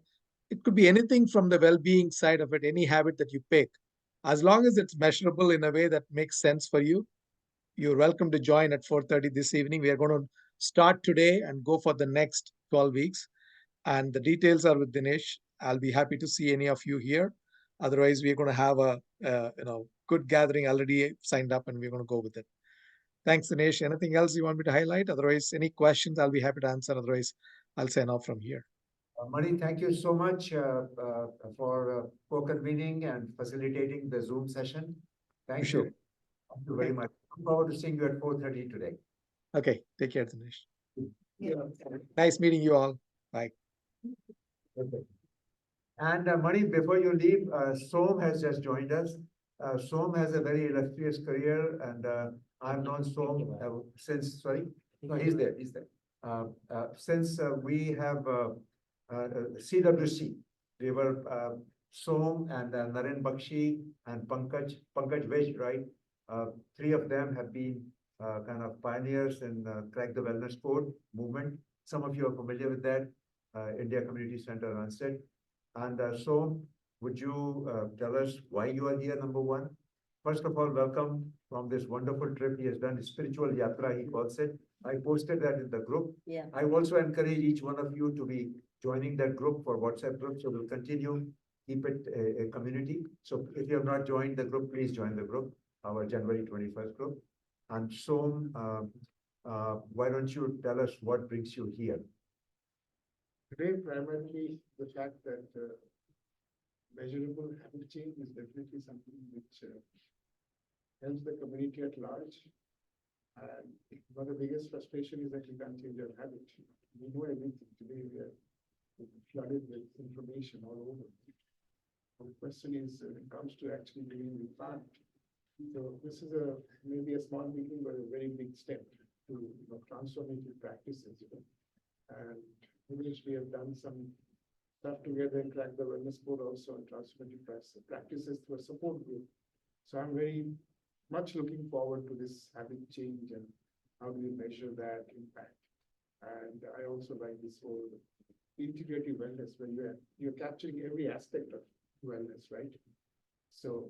It could be anything from the well-being side of it, any habit that you pick. As long as it's measurable in a way that makes sense for you, you're welcome to join at 4:30 this evening. We are going to start today and go for the next 12 weeks. And the details are with Dinesh. I'll be happy to see any of you here. Otherwise, we're going to have a good gathering already signed up, and we're going to go with it. Thanks, Dinesh. Anything else you want me to highlight? Otherwise, any questions, I'll be happy to answer. Otherwise, I'll sign off from here. Mani, thank you so much for co-convening and facilitating the Zoom session. Thank Sure. you. Thank you very much. Look forward to seeing you at 4:30 today. Okay, take care, Dinesh. Yeah. Nice meeting you all. Bye. Okay. And Mani, before you leave, Som has just joined us. Som has a very illustrious career, and I've known Som since, sorry, no, he's there, he's there. Since we have CWC, we were Som and Naren Bakshi and Pankaj Vij, right? Three of them have been kind of pioneers in Crack the Wellness Code movement. Some of you are familiar with that. India Community Center runs it. And so, would you tell us why you are here, number one? First of all, welcome from this wonderful trip he has done, spiritual yatra, he calls it. I posted that in the group. Yeah. I also encourage each one of you to be joining that group for WhatsApp group. So we'll continue, keep it a community. So if you have not joined the group, please join the group, our January 21st group. And so, why don't you tell us what brings you here? Today, primarily the fact that measurable habit change is definitely something which helps the community at large. And one of the biggest frustration is that you can't change your habit. We know everything. Today we are flooded with information all over. The question is, when it comes to actually doing the plant. So this is maybe a small meeting, but a very big step to transformative practices. And we have done some stuff together and Crack the Wellness Code also on transformative practices through a support group. So I'm very much looking forward to this habit change and how do we measure that impact. And I also like this whole integrative wellness where you're capturing every aspect of wellness, right? So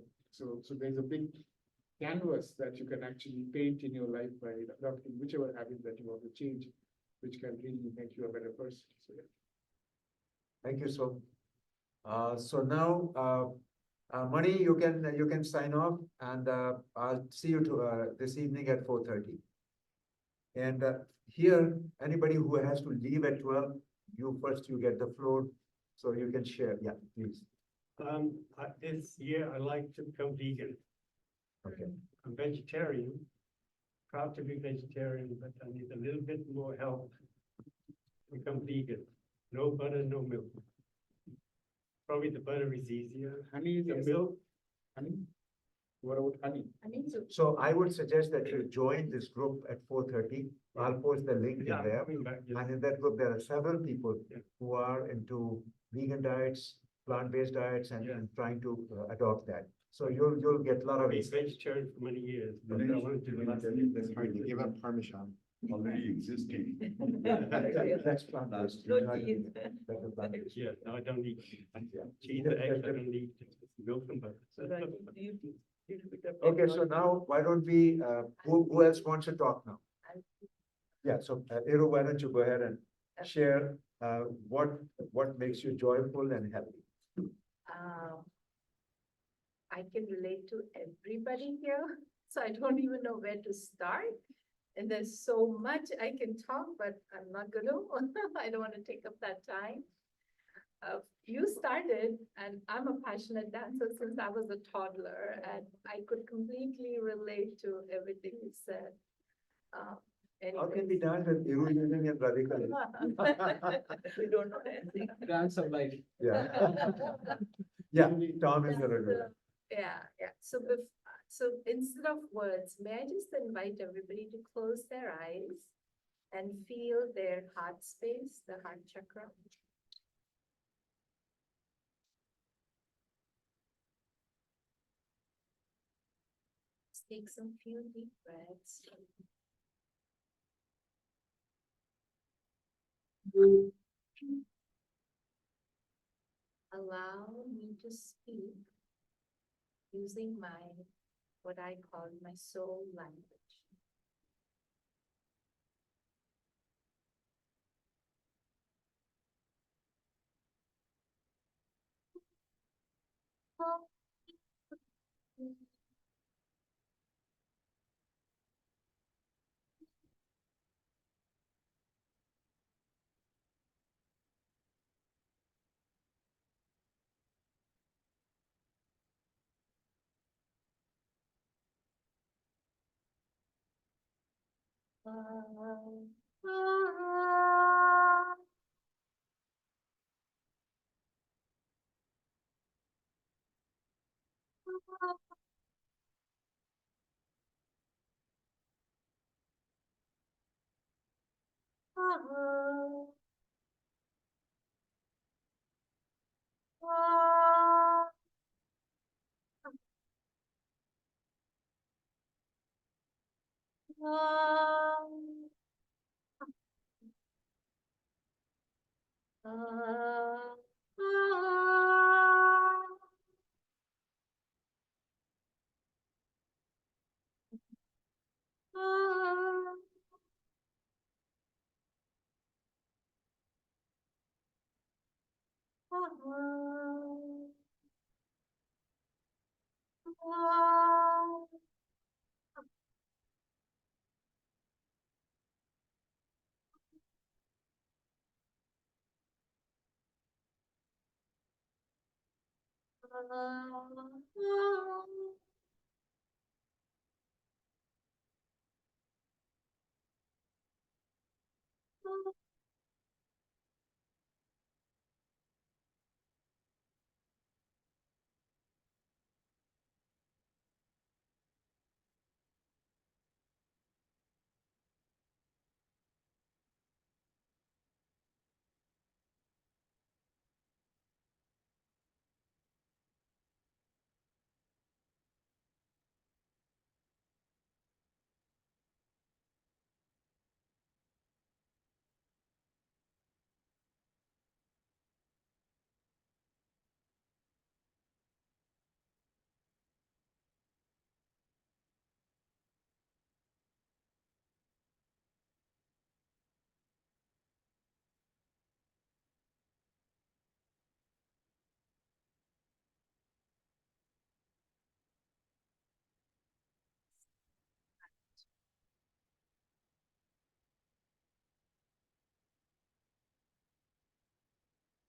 there's a big canvas that you can actually paint in your life by adopting whichever habit that you want to change, which can really make you a better person. So, yeah. Thank you, so. So now, Mani, you can sign off, and I'll see you this evening at 4:30. And here, anybody who has to leave at 12, you get the floor, so you can share. Yeah, please. This year I like to become vegan. Okay. I'm vegetarian, proud to be vegetarian, but I need a little bit more help to become vegan. No butter, no milk. Probably the butter is easier. Honey is The yes. milk, Honey? What about honey? So I would suggest that you join this group at 4:30. I'll post the link yeah, in I'm there. coming back. Yes. And in that group, there are several people Yeah. who are into vegan diets, plant-based diets, and trying to adopt that. So you'll get a lot I've of been it. vegetarian for many years, but I want to do less. It's hard to give up Parmesan. Already existing. That's plant-based. No Not- cheese. that's a plant-based. Yeah, no, I don't need cheese, Yeah, eggs, I that's don't need milk and butter. Okay, so now why don't we, who else wants to talk now? Yeah, so Iru, why don't you go ahead and share what makes you joyful and happy? I can relate to everybody here, so I don't even know where to start. And there's so much I can talk, but I'm not gonna. I don't want to take up that time. You started, and I'm a passionate dancer since I was a toddler, and I could completely relate to everything you said. How can we dance with Iru using and Radhika? We don't know anything. Dance of life. Yeah. Yeah, Tom is the regular. Yeah. So instead of words, may I just invite everybody to close their eyes and feel their heart space, the heart chakra. Just take some few deep breaths. Allow me to speak using what I call my soul language.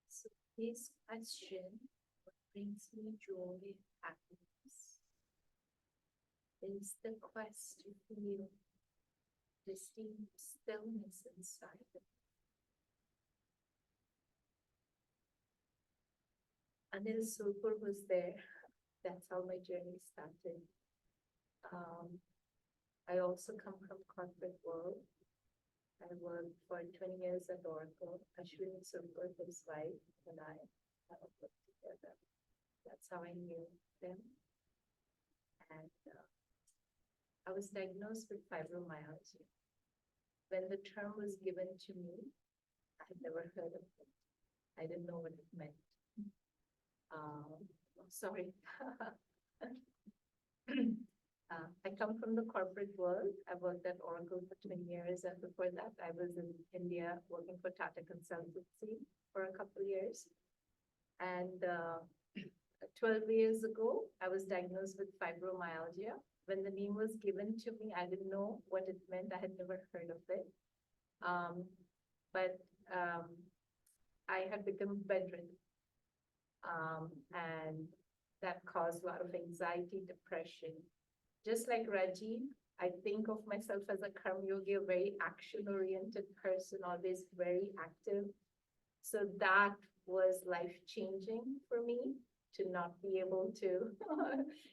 So this question, what brings me joy and happiness, is the quest to feel this deep stillness inside of me. Anil Sulpur was there. That's how my journey started. I also come from corporate world. I worked for 20 years at Oracle. Ashwini Sulpur, his wife, and I worked together. That's how I knew them. And I was diagnosed with fibromyalgia. When the term was given to me, I had never heard of it. I didn't know what it meant. Sorry. I come from the corporate world. I worked at Oracle for 20 years, and before that, I was in India working for Tata Consultancy for a couple of years. And 12 years ago, I was diagnosed with fibromyalgia. When the name was given to me, I didn't know what it meant. I had never heard of it. But I had become bedridden. And that caused a lot of anxiety, depression. Just like Rajiv, I think of myself as a Karma Yogi, a very action-oriented person, always very active. So that was life-changing for me, to not be able to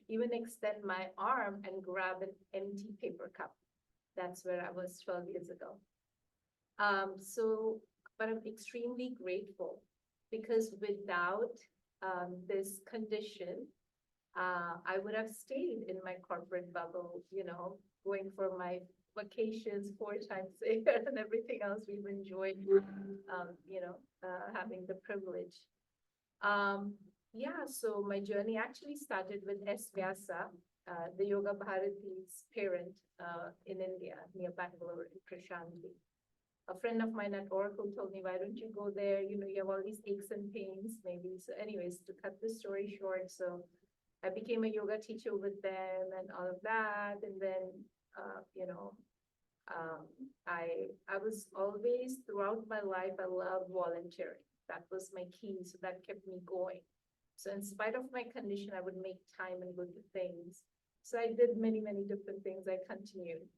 even extend my arm and grab an empty paper cup. That's where I was 12 years ago. But I'm extremely grateful, because without this condition, I would have stayed in my corporate bubble, going for my vacations 4 times a year and everything else we've enjoyed, having the privilege. So my journey actually started with S. Vyasa, the Yoga Bharati's parent in India, near Bangalore, in Krishanti. A friend of mine at Oracle told me, why don't you go there? You have all these aches and pains, maybe. So anyways, to cut the story short, so I became a yoga teacher with them and all of that. And then, I was always, throughout my life, I loved volunteering. That was my key. So that kept me going. So in spite of my condition, I would make time and go to things. So I did many, many different things. I continued.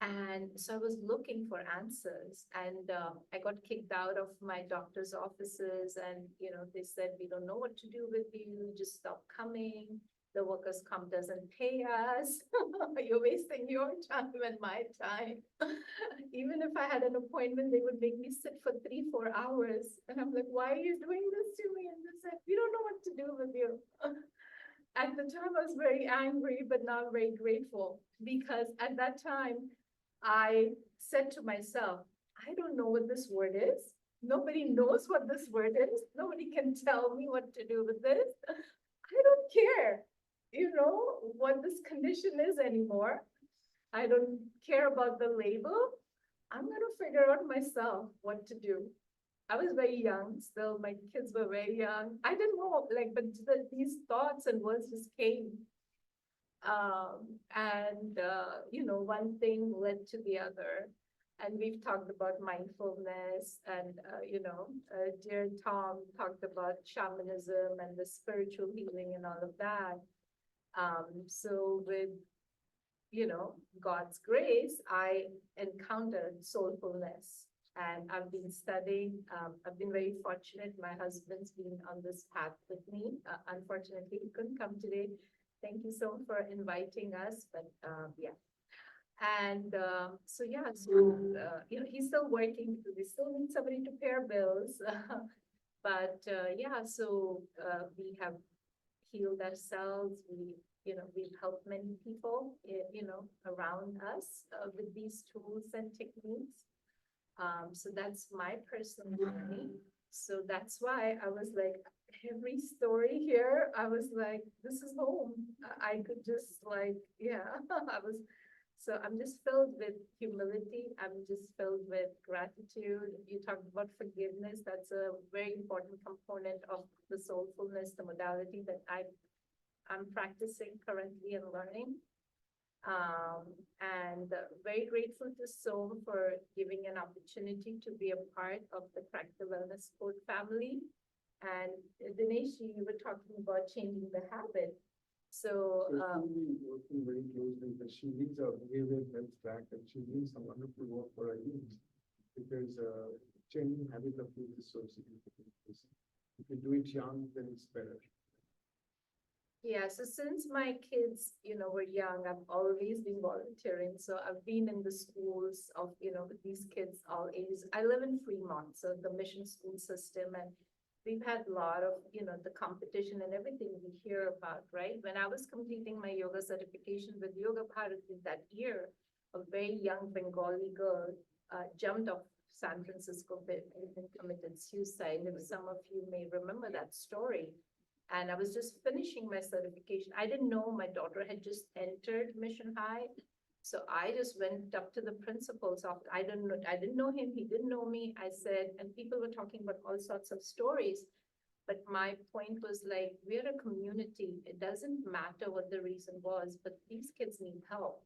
And so I was looking for answers, and I got kicked out of my doctor's offices, and they said, we don't know what to do with you, just stop coming. The workers' comp doesn't pay us. You're wasting your time and my time. Even if I had an appointment, they would make me sit for 3-4 hours. And I'm like, why are you doing this to me? And they said, we don't know what to do with you. At the time, I was very angry, but now very grateful, because at that time, I said to myself, I don't know what this word is. Nobody knows what this word is. Nobody can tell me what to do with this. I don't care, what this condition is anymore. I don't care about the label. I'm going to figure out myself what to do. I was very young still. My kids were very young. I didn't know, but these thoughts and words just came. One thing led to the other. And we've talked about mindfulness, and, dear Tom talked about shamanism and the spiritual healing and all of that. So with, God's grace, I encountered soulfulness, and I've been studying. I've been very fortunate. My husband's been on this path with me. Unfortunately, he couldn't come today. Thank you so much for inviting us, but yeah. And he's still working because we still need somebody to pay our bills. But we have healed ourselves. We've helped many people, around us with these tools and techniques. So that's my personal journey. So that's why I was like, every story here, I was like, this is home. I could just so I'm just filled with humility. I'm just filled with gratitude. You talked about forgiveness. That's a very important component of the soulfulness, the modality that I'm practicing currently and learning. And very grateful to Som for giving an opportunity to be a part of the Crack the Wellness Code family. And Dinesh, you were talking about changing the habit. So working very closely, because she leads our behavioral health track, and she doing some wonderful work for our youth, because changing habit of food is so significant. If you do it young, then it's better. yeah, so since my kids, were young, I've always been volunteering. So I've been in the schools of, with these kids all ages. I live in Fremont, so the mission school system, and we've had a lot of, the competition and everything we hear about, right? When I was completing my yoga certification with Yoga Bharati that year, a very young Bengali girl jumped off San Francisco building and committed suicide. And some of you may remember that story. And I was just finishing my certification. I didn't know my daughter had just entered Mission High. So I just went up to the principal's office. I didn't know him. He didn't know me. I said, and people were talking about all sorts of stories. But my point was like, we're a community. It doesn't matter what the reason was, but these kids need help.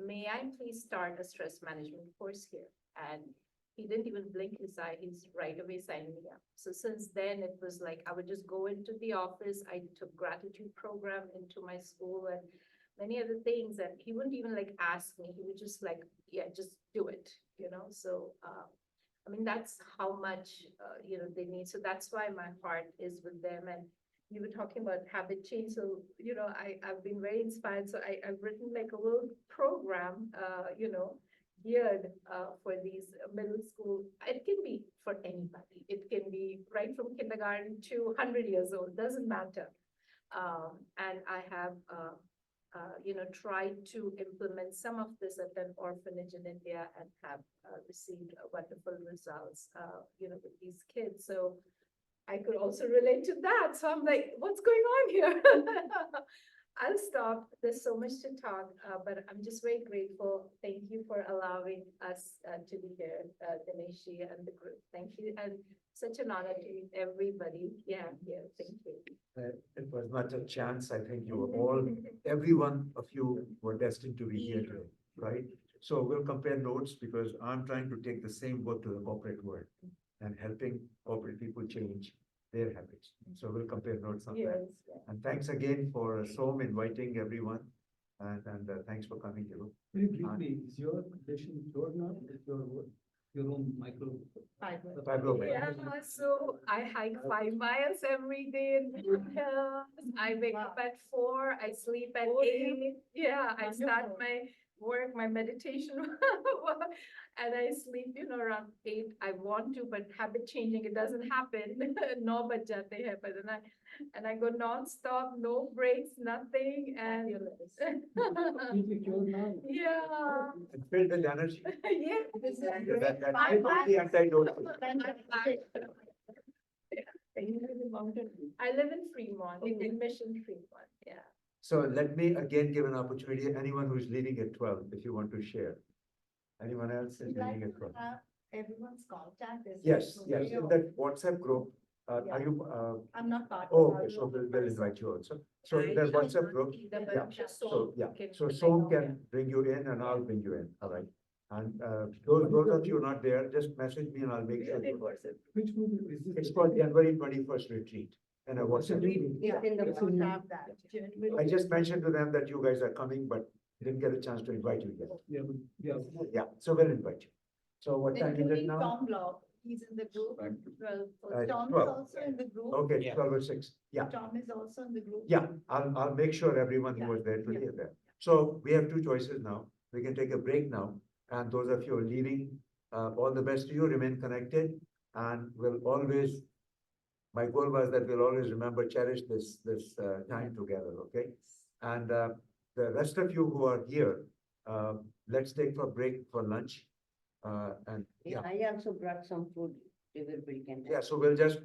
May I please start a stress management course here? And he didn't even blink his eye. He's right away signing me up. So since then, it was like, I would just go into the office. I took gratitude program into my school and many other things. And he wouldn't even ask me. He would just yeah, just do it, So, that's how much, they need. So that's why my heart is with them. And you were talking about habit change. So, I've been very inspired. So I've written a little program, geared for these middle school. It can be for anybody. It can be right from kindergarten to 100 years old, doesn't matter. And I have, tried to implement some of this at an orphanage in India and have received wonderful results, with these kids. So I could also relate to that. So I'm like, what's going on here? I'll stop. There's so much to talk, but I'm just very grateful. Thank you for allowing us to be here, Dineshi and the group. Thank you. And such an honor to meet everybody. Yeah, here. Thank you. It was not a chance. I think you were all, every one of you were destined to be here today, right? So we'll compare notes because I'm trying to take the same work to the corporate world and helping corporate people change their habits. So we'll compare notes on that. Yes. And thanks again for Som inviting everyone. And thanks for coming, Hiru. Very briefly, is your condition cured now? Is your own micro? Yeah, so I hike 5 miles every day in Woodland Hills. I wake up at 4, I sleep at 8. Yeah, I start my work, my meditation, and I sleep, around 8. I want to, but habit changing, it doesn't happen. No, but jate hai, but and I go non-stop, no breaks, nothing, and yeah. And filled with energy. Yeah. That the antidote. I live in Fremont, in Mission Fremont, yeah. So let me again give an opportunity, anyone who's leaving at 12, if you want to share. Anyone else is leaving at 12? Everyone's contact is. Yes, in that WhatsApp group, are you? I'm not part of. Oh, okay, so we'll invite you also. So in that WhatsApp group, so Som can bring you in and I'll bring you in, all right? And those of you not there, just message me and I'll make sure. Which movie is this? It's called January 21st retreat. And I WhatsApp. Yeah, in the have that. I just mentioned to them that you guys are coming, but didn't get a chance to invite you yet. Yeah, so we'll invite you. So what time is it now? Tom Block, he's in the group. 12. Tom is 12. also in the group. Okay, 12 or 6, yeah. Tom is also in the group. Yeah, I'll make sure everyone who was there today is there. So we have 2 choices now. We can take a break now. And those of you who are leaving, all the best to you, remain connected. And we'll always, my goal was that we'll always remember, cherish this time together, okay? And the rest of you who are here, let's take a break for lunch. And yeah. I also brought some food. Everybody can. Yeah, so we'll just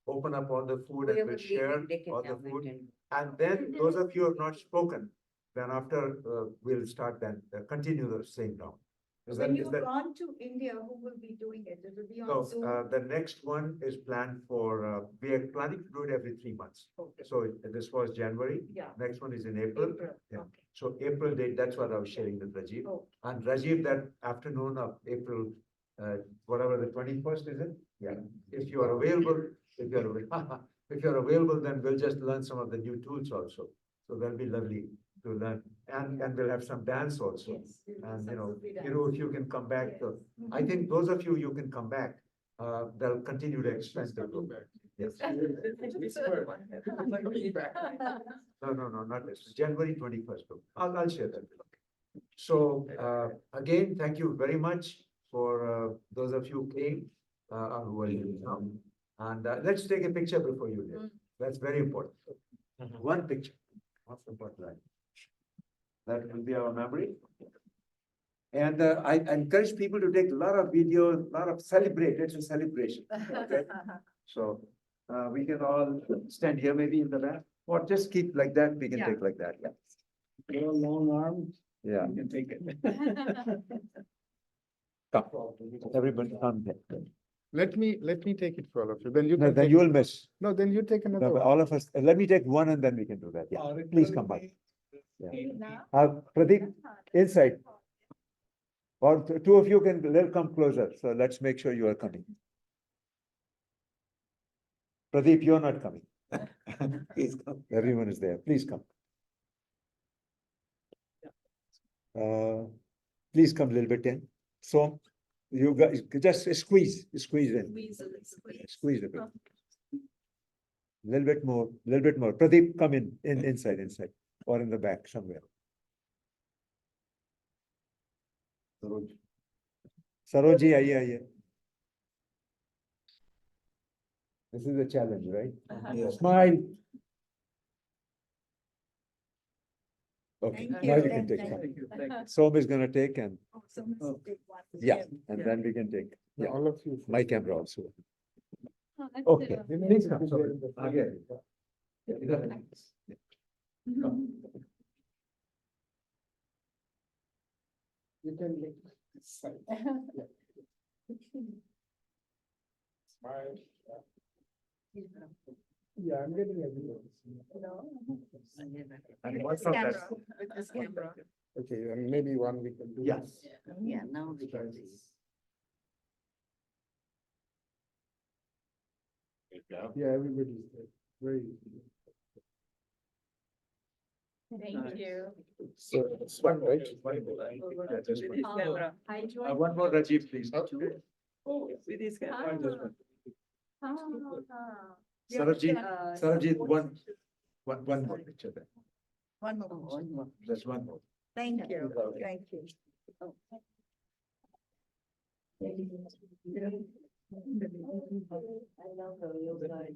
open up all the food and we'll share all the food. And then those of you who have not spoken, then after we'll start then continue the same round. When you've gone to India, who will be doing it? It will be on Zoom. The next one is planned for, we are planning to do it every 3 months. Okay. So this was January. Yeah. Next one is in April. Yeah. Okay. So April date, that's what I was sharing with Rajiv. Oh. And Rajiv, that afternoon of April, whatever the 21st is it? Yeah. If you are available, if you're available, then we'll just learn some of the new tools also. So that'll be lovely to learn. And we'll have some dance also. Yes. And if you can come back, I think those of you can come back, they'll continue to expand the group. Yes. No, not this. January 21st. I'll share that. So again, thank you very much for those of you who came, who will come. And let's take a picture before you leave. That's very important. One picture. What's the important line? That will be our memory. And I encourage people to take a lot of videos, a lot of celebrate. It's a celebration. Okay? So we can all stand here maybe in the back, or just keep like that. We can take like that. Yeah. Your long arms. Yeah. You can take it. Come. Everybody come here. Let me take it for all of you. Then you No, can then take you will it. miss. No, then you take another No, but one. all of us, let me take one and then we can do that. Yeah, please come back. Yeah. Pradeep, inside. Or 2 of you they'll come closer. So let's make sure you are coming. Pradeep, you're not coming. Please come. Everyone is there. Please come. Please come a little bit in. So you guys just squeeze in. Squeeze a bit. Little bit more. Pradeep, come inside, or in the back somewhere. Saroji, aye. This is a challenge, right? Yes. Smile. Okay, Thank now you. you can take Thank one. you. Som is gonna take and, yeah, and Yeah. then we can take. Yeah, All of you. my camera also. Oh, Okay, please come, sorry. Again. You can look this side. Smile. Yeah, I'm getting everyone. And what's on that? With this camera. Okay, and maybe one we can do. Yes. Yeah, now we can see. Yeah, everybody's there. Very. Thank you. So it's one, right? Yeah, just one. I joined. One more, Rajiv, please. Oh, with this camera. Sarojit, one more picture there. One more. There's one more. Thank you, thank you. Oh. I love how you guys.